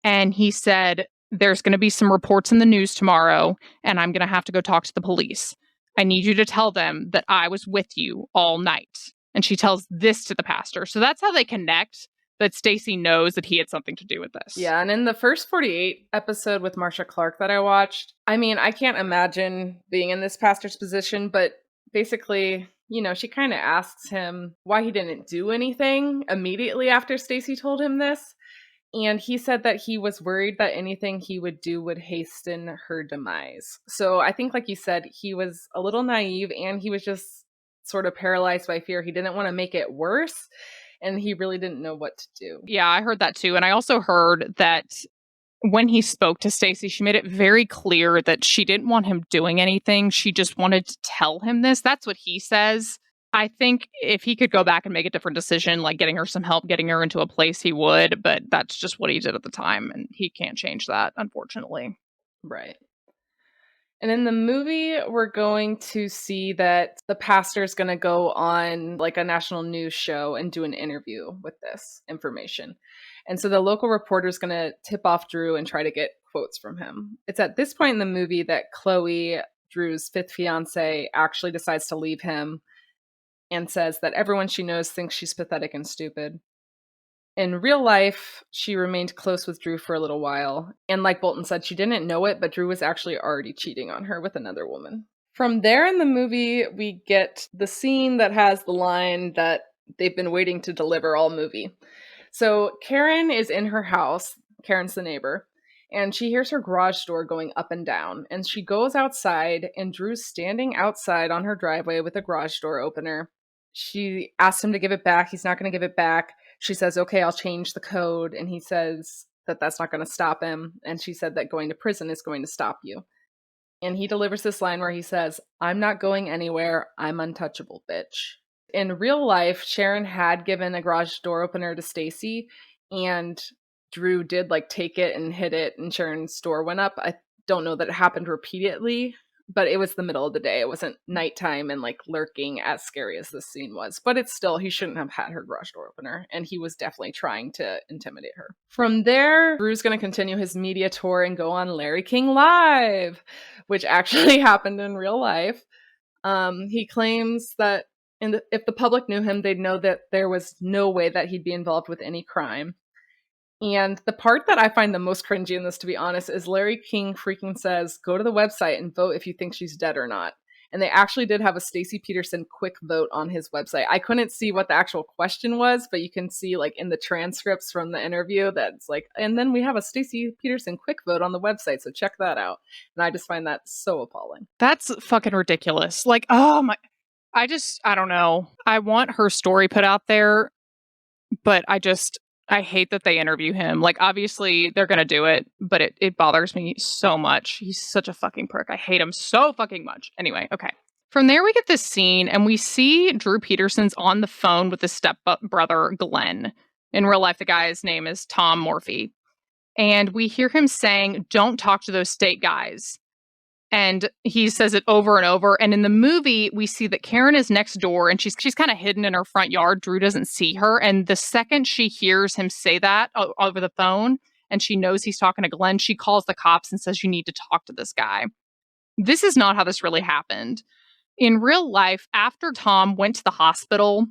And he said, "There's going to be some reports in the news tomorrow and I'm going to have to go talk to the police. I need you to tell them that I was with you all night." And she tells this to the pastor. So that's how they connect, that Stacy knows that he had something to do with this. Yeah, and in the first 48 episode with Marsha Clark that I watched, I mean, I can't imagine being in this pastor's position, but basically, she kind of asks him why he didn't do anything immediately after Stacy told him this. And he said that he was worried that anything he would do would hasten her demise. So I think, like you said, he was a little naive and he was just sort of paralyzed by fear. He didn't want to make it worse. And he really didn't know what to do. Yeah, I heard that too. And I also heard that when he spoke to Stacy, she made it very clear that she didn't want him doing anything. She just wanted to tell him this. That's what he says. I think if he could go back and make a different decision, like getting her some help, getting her into a place, he would. But that's just what he did at the time. And he can't change that, unfortunately. Right. And in the movie, we're going to see that the pastor's going to go on like a national news show and do an interview with this information. And so the local reporter is going to tip off Drew and try to get quotes from him. It's at this point in the movie that Chloe, Drew's fifth fiance, actually decides to leave him and says that everyone she knows thinks she's pathetic and stupid. In real life, she remained close with Drew for a little while. And like Bolton said, she didn't know it, but Drew was actually already cheating on her with another woman. From there in the movie, we get the scene that has the line that they've been waiting to deliver all movie. So Karen is in her house. Karen's the neighbor. And she hears her garage door going up and down. And she goes outside, and Drew's standing outside on her driveway with a garage door opener. She asks him to give it back. He's not going to give it back. She says, okay, I'll change the code. And he says that that's not going to stop him. And she said that going to prison is going to stop you. And he delivers this line where he says, I'm not going anywhere. I'm untouchable, bitch. In real life, Sharon had given a garage door opener to Stacy, and Drew did like take it and hit it, and Sharon's door went up. I don't know that it happened repeatedly, but it was the middle of the day. It wasn't nighttime and like lurking, as scary as this scene was. But it's still, he shouldn't have had her garage door opener, and he was definitely trying to intimidate her. From there, Drew's going to continue his media tour and go on Larry King Live, which actually happened in real life. He claims that if the public knew him, they'd know that there was no way that he'd be involved with any crime. And the part that I find the most cringy in this, to be honest, is Larry King freaking says, go to the website and vote if you think she's dead or not. And they actually did have a Stacy Peterson quick vote on his website. I couldn't see what the actual question was, but you can see like in the transcripts from the interview that's like, and then we have a Stacy Peterson quick vote on the website, so check that out. And I just find that so appalling. That's fucking ridiculous. Like, oh my, I don't know. I want her story put out there, but I hate that they interview him. Like, obviously, they're going to do it, but it bothers me so much. He's such a fucking prick. I hate him so fucking much. Anyway, okay. From there, we get this scene, and we see Drew Peterson's on the phone with his stepbrother, Glenn. In real life, the guy's name is Tom Morphy. And we hear him saying, don't talk to those state guys. And he says it over and over. And in the movie, we see that Karen is next door, and she's kind of hidden in her front yard. Drew doesn't see her. And the second she hears him say that over the phone, and she knows he's talking to Glenn, she calls the cops and says, you need to talk to this guy. This is not how this really happened. In real life, after Tom went to the hospital,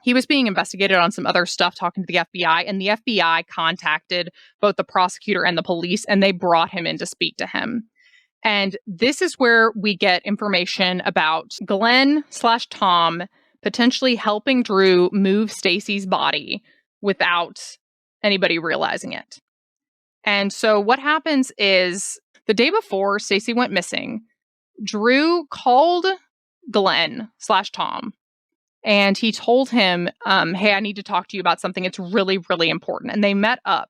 he was being investigated on some other stuff, talking to the FBI, and the FBI contacted both the prosecutor and the police, and they brought him in to speak to him. And this is where we get information about Glenn/Tom potentially helping Drew move Stacy's body without anybody realizing it. And so what happens is the day before Stacy went missing, Drew called Glenn/Tom, and he told him, hey, I need to talk to you about something. It's really, really important. And they met up.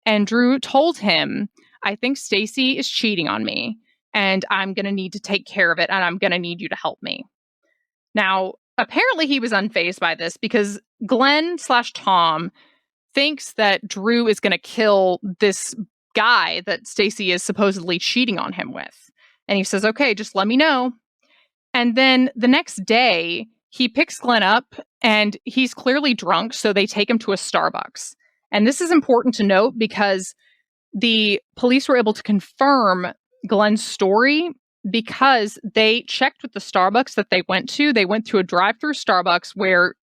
And Drew told him, I think Stacy is cheating on me, and I'm going to need to take care of it, and I'm going to need you to help me. Now, apparently he was unfazed by this because Glenn/Tom thinks that Drew is going to kill this guy that Stacy is supposedly cheating on him with. And he says, okay, just let me know. And then the next day, he picks Glenn up, and he's clearly drunk, so they take him to a Starbucks. And this is important to note because the police were able to confirm Glenn's story because they checked with the Starbucks that they went to. They went to a drive-through Starbucks where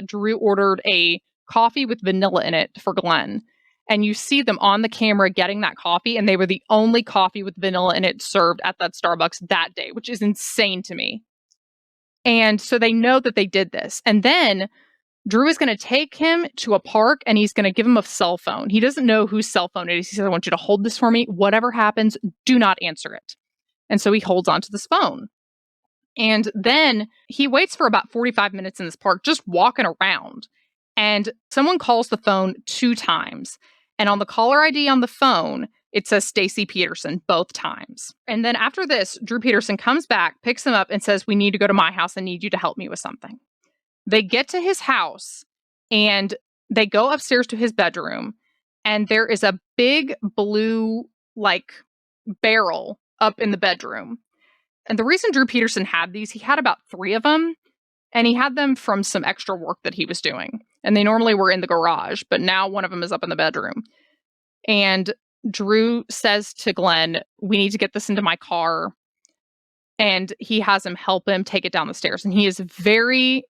Drew ordered a coffee with vanilla in it for Glenn. And you see them on the camera getting that coffee, and they were the only coffee with vanilla in it served at that Starbucks that day, which is insane to me. And so they know that they did this. And then Drew is going to take him to a park, and he's going to give him a cell phone. He doesn't know whose cell phone it is. He says, I want you to hold this for me. Whatever happens, do not answer it. And so he holds onto this phone. And then he waits for about 45 minutes in this park, just walking around. And someone calls the phone 2 times. And on the caller ID on the phone, it says Stacy Peterson both times. And then after this, Drew Peterson comes back, picks him up, and says, we need to go to my house. I need you to help me with something. They get to his house, and they go upstairs to his bedroom, and there is a big blue, barrel up in the bedroom. And the reason Drew Peterson had these, he had about 3 of them, and he had them from some extra work that he was doing. And they normally were in the garage, but now one of them is up in the bedroom. And Drew says to Glenn, we need to get this into my car. And he has him help him take it down the stairs. And he is very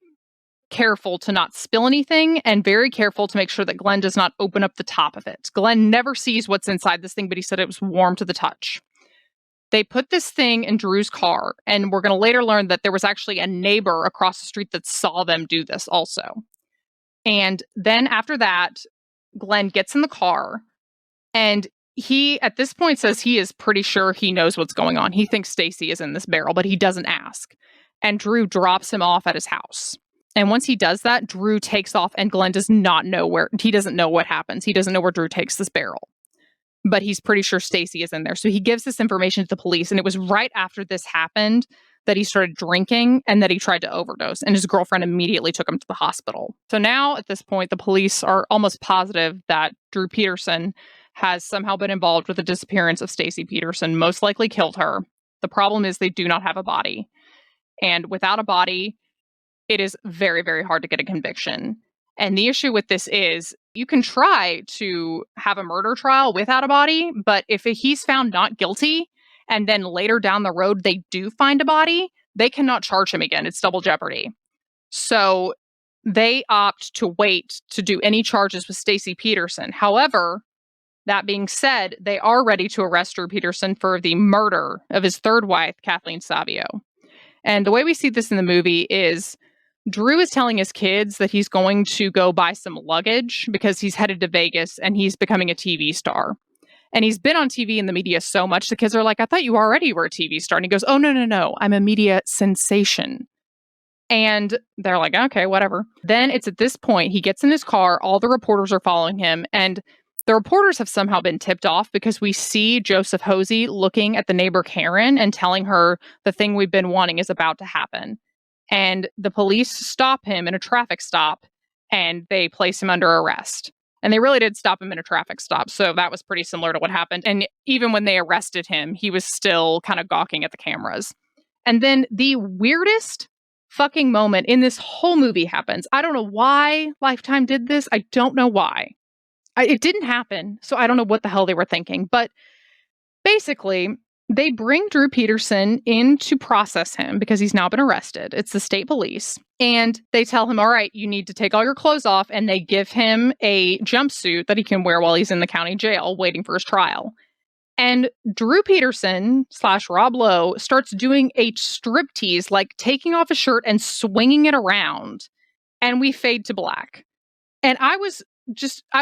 careful to not spill anything and very careful to make sure that Glenn does not open up the top of it. Glenn never sees what's inside this thing, but he said it was warm to the touch. They put this thing in Drew's car, and we're going to later learn that there was actually a neighbor across the street that saw them do this also. And then after that, Glenn gets in the car, and he, at this point, says he is pretty sure he knows what's going on. He thinks Stacy is in this barrel, but he doesn't ask. And Drew drops him off at his house. And once he does that, Drew takes off, and Glenn does not know he doesn't know what happens. He doesn't know where Drew takes this barrel. But he's pretty sure Stacy is in there. So he gives this information to the police. And it was right after this happened that he started drinking and that he tried to overdose. And his girlfriend immediately took him to the hospital. So now at this point, the police are almost positive that Drew Peterson has somehow been involved with the disappearance of Stacy Peterson, most likely killed her. The problem is they do not have a body. And without a body, it is very, very hard to get a conviction. And the issue with this is you can try to have a murder trial without a body, but if he's found not guilty and then later down the road they do find a body, they cannot charge him again. It's double jeopardy. So they opt to wait to do any charges with Stacy Peterson. However, that being said, they are ready to arrest Drew Peterson for the murder of his third wife, Kathleen Savio. And the way we see this in the movie is Drew is telling his kids that he's going to go buy some luggage because he's headed to Vegas and he's becoming a TV star. And he's been on TV in the media so much, the kids are like, I thought you already were a TV star. And he goes, oh, no, I'm a media sensation. And they're like, okay, whatever. Then it's at this point, he gets in his car, all the reporters are following him, and the reporters have somehow been tipped off because we see Joseph Hosey looking at the neighbor Karen and telling her the thing we've been wanting is about to happen. And the police stop him in a traffic stop and they place him under arrest. And they really did stop him in a traffic stop. So that was pretty similar to what happened. And even when they arrested him, he was still kind of gawking at the cameras. And then the weirdest fucking moment in this whole movie happens. I don't know why Lifetime did this. I don't know why. It didn't happen. So I don't know what the hell they were thinking. But basically, they bring Drew Peterson in to process him because he's now been arrested. It's the state police. And they tell him, all right, you need to take all your clothes off. And they give him a jumpsuit that he can wear while he's in the county jail waiting for his trial. And Drew Peterson / Rob Lowe starts doing a striptease, like taking off his shirt and swinging it around. And we fade to black. And I was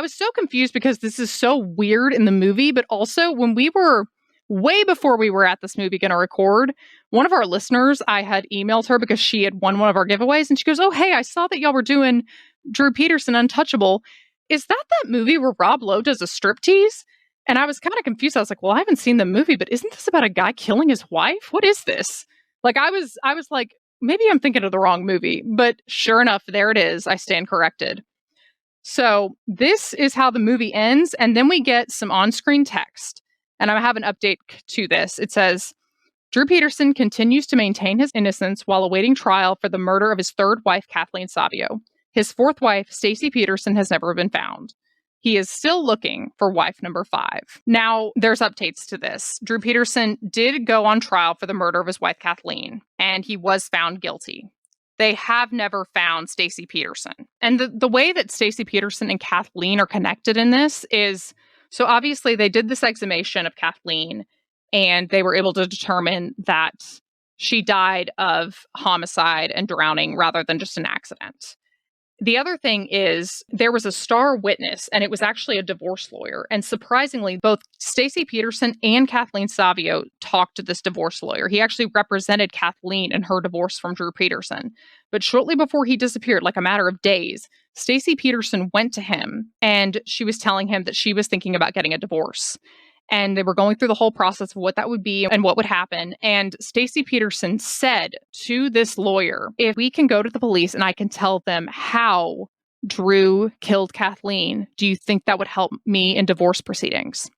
so confused because this is so weird in the movie. But also when we were way before we were at this movie going to record, one of our listeners, I had emailed her because she had won one of our giveaways. And she goes, oh, hey, I saw that y'all were doing Drew Peterson Untouchable. Is that movie where Rob Lowe does a striptease? And I was kind of confused. I was like, well, I haven't seen the movie, but isn't this about a guy killing his wife? What is this? Like, I was like, maybe I'm thinking of the wrong movie. But sure enough, there it is. I stand corrected. So this is how the movie ends. And then we get some on-screen text. And I have an update to this. It says, Drew Peterson continues to maintain his innocence while awaiting trial for the murder of his third wife, Kathleen Savio. His fourth wife, Stacy Peterson, has never been found. He is still looking for wife number 5. Now, there's updates to this. Drew Peterson did go on trial for the murder of his wife, Kathleen, and he was found guilty. They have never found Stacy Peterson. And the way that Stacy Peterson and Kathleen are connected in this is, so obviously they did this exhumation of Kathleen and they were able to determine that she died of homicide and drowning rather than just an accident. The other thing is there was a star witness and it was actually a divorce lawyer. And surprisingly, both Stacy Peterson and Kathleen Savio talked to this divorce lawyer. He actually represented Kathleen in her divorce from Drew Peterson. But shortly before he disappeared, like a matter of days, Stacy Peterson went to him and she was telling him that she was thinking about getting a divorce. And they were going through the whole process of what that would be and what would happen. And Stacy Peterson said to this lawyer, if we can go to the police and I can tell them how Drew killed Kathleen, do you think that would help me in divorce proceedings?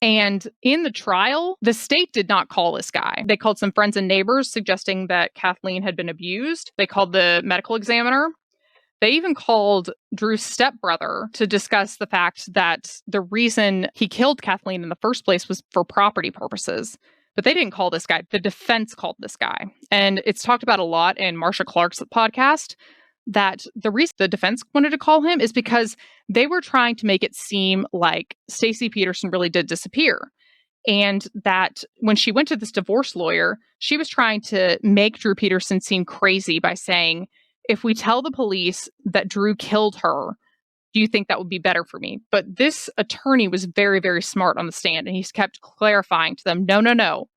And in the trial, the state did not call this guy. They called some friends and neighbors suggesting that Kathleen had been abused. They called the medical examiner. They even called Drew's stepbrother to discuss the fact that the reason he killed Kathleen in the first place was for property purposes. But they didn't call this guy. The defense called this guy. And it's talked about a lot in Marsha Clark's podcast that the reason the defense wanted to call him is because they were trying to make it seem like Stacy Peterson really did disappear. And that when she went to this divorce lawyer, she was trying to make Drew Peterson seem crazy by saying, if we tell the police that Drew killed her, do you think that would be better for me? But this attorney was very, very smart on the stand, and he's kept clarifying to them, no.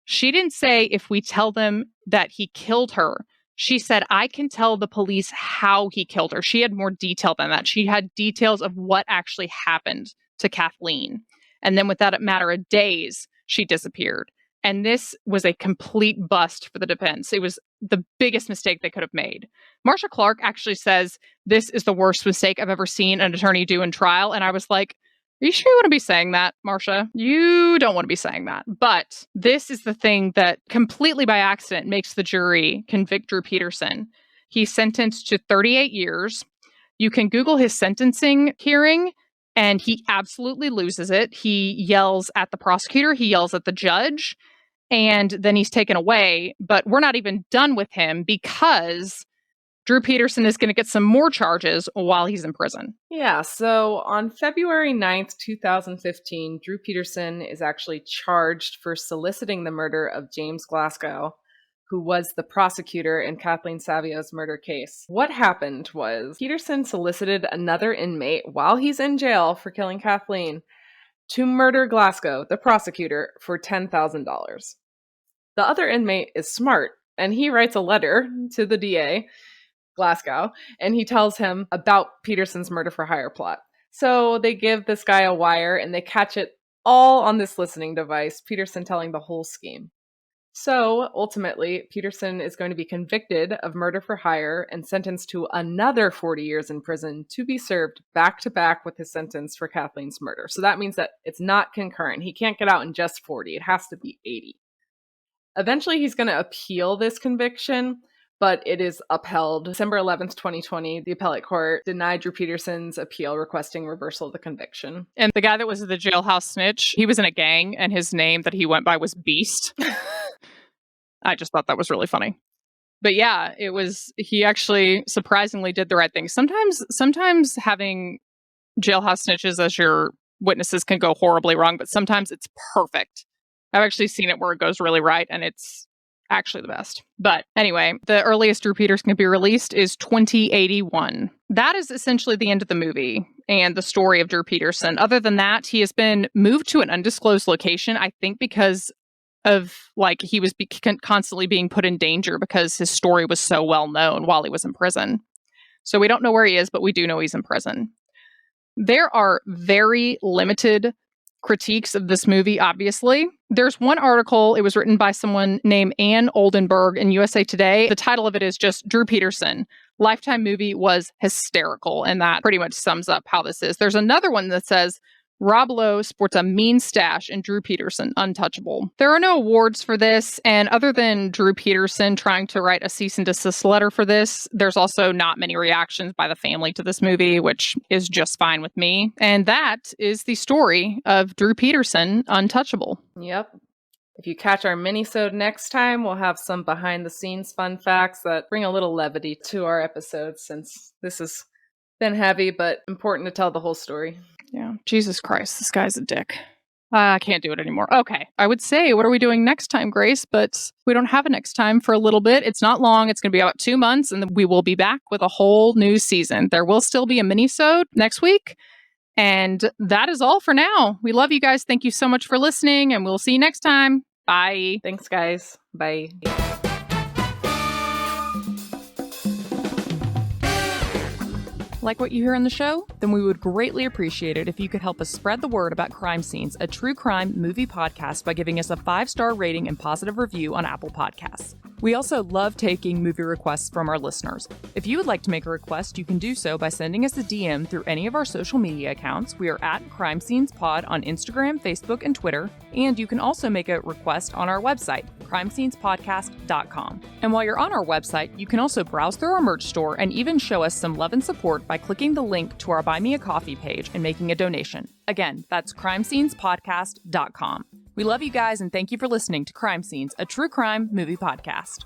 She didn't say if we tell them that he killed her. She said, I can tell the police how he killed her. She had more detail than that. She had details of what actually happened to Kathleen. And then within a matter of days, she disappeared. And this was a complete bust for the defense. It was the biggest mistake they could have made. Marsha Clark actually says, this is the worst mistake I've ever seen an attorney do in trial. And I was like, are you sure you want to be saying that, Marsha? You don't want to be saying that. But this is the thing that completely by accident makes the jury convict Drew Peterson. He's sentenced to 38 years. You can Google his sentencing hearing, and he absolutely loses it. He yells at the prosecutor. He yells at the judge. And then he's taken away. But we're not even done with him because Drew Peterson is going to get some more charges while he's in prison. Yeah, so on February 9th, 2015, Drew Peterson is actually charged for soliciting the murder of James Glasgow, who was the prosecutor in Kathleen Savio's murder case. What happened was Peterson solicited another inmate while he's in jail for killing Kathleen to murder Glasgow, the prosecutor, for $10,000. The other inmate is smart, and he writes a letter to the DA, Glasgow, and he tells him about Peterson's murder for hire plot. So they give this guy a wire, and they catch it all on this listening device, Peterson telling the whole scheme. So ultimately, Peterson is going to be convicted of murder for hire and sentenced to another 40 years in prison to be served back to back with his sentence for Kathleen's murder. So that means that it's not concurrent. He can't get out in just 40. It has to be 80. Eventually, he's going to appeal this conviction, but it is upheld. December 11th, 2020, the appellate court denied Drew Peterson's appeal, requesting reversal of the conviction. And the guy that was the jailhouse snitch, he was in a gang, and his name that he went by was Beast. I just thought that was really funny. But yeah, he actually surprisingly did the right thing. Sometimes having jailhouse snitches as your witnesses can go horribly wrong, but sometimes it's perfect. I've actually seen it where it goes really right, and it's actually the best. But anyway, the earliest Drew Peterson can be released is 2081. That is essentially the end of the movie and the story of Drew Peterson. Other than that, he has been moved to an undisclosed location, I think because of, he was constantly being put in danger because his story was so well known while he was in prison. So we don't know where he is, but we do know he's in prison. There are very limited critiques of this movie, obviously. There's one article, it was written by someone named Ann Oldenburg in USA Today. The title of it is just Drew Peterson. Lifetime movie was hysterical, and that pretty much sums up how this is. There's another one that says, Rob Lowe sports a mean stash in Drew Peterson, Untouchable. There are no awards for this, and other than Drew Peterson trying to write a cease and desist letter for this, there's also not many reactions by the family to this movie, which is just fine with me. And that is the story of Drew Peterson, Untouchable. Yep. If you catch our mini-sode next time, we'll have some behind-the-scenes fun facts that bring a little levity to our episodes, since this has been heavy, but important to tell the whole story. Yeah. Jesus Christ, this guy's a dick. I can't do it anymore. Okay. I would say, what are we doing next time, Grace? But we don't have a next time for a little bit. It's not long. It's going to be about 2 months, and then we will be back with a whole new season. There will still be a mini-sode next week. And that is all for now. We love you guys. Thank you so much for listening, and we'll see you next time. Bye. Thanks, guys. Bye. Like what you hear on the show? Then we would greatly appreciate it if you could help us spread the word about Crime Scenes, a true crime movie podcast, by giving us a 5-star rating and positive review on Apple Podcasts. We also love taking movie requests from our listeners. If you would like to make a request, you can do so by sending us a DM through any of our social media accounts. We are at Crime Scenes Pod on Instagram, Facebook, and Twitter. And you can also make a request on our website, crimescenespodcast.com. And while you're on our website, you can also browse through our merch store and even show us some love and support by clicking the link to our Buy Me a Coffee page and making a donation. Again, that's crimescenespodcast.com. We love you guys and thank you for listening to Crime Scenes, a true crime movie podcast.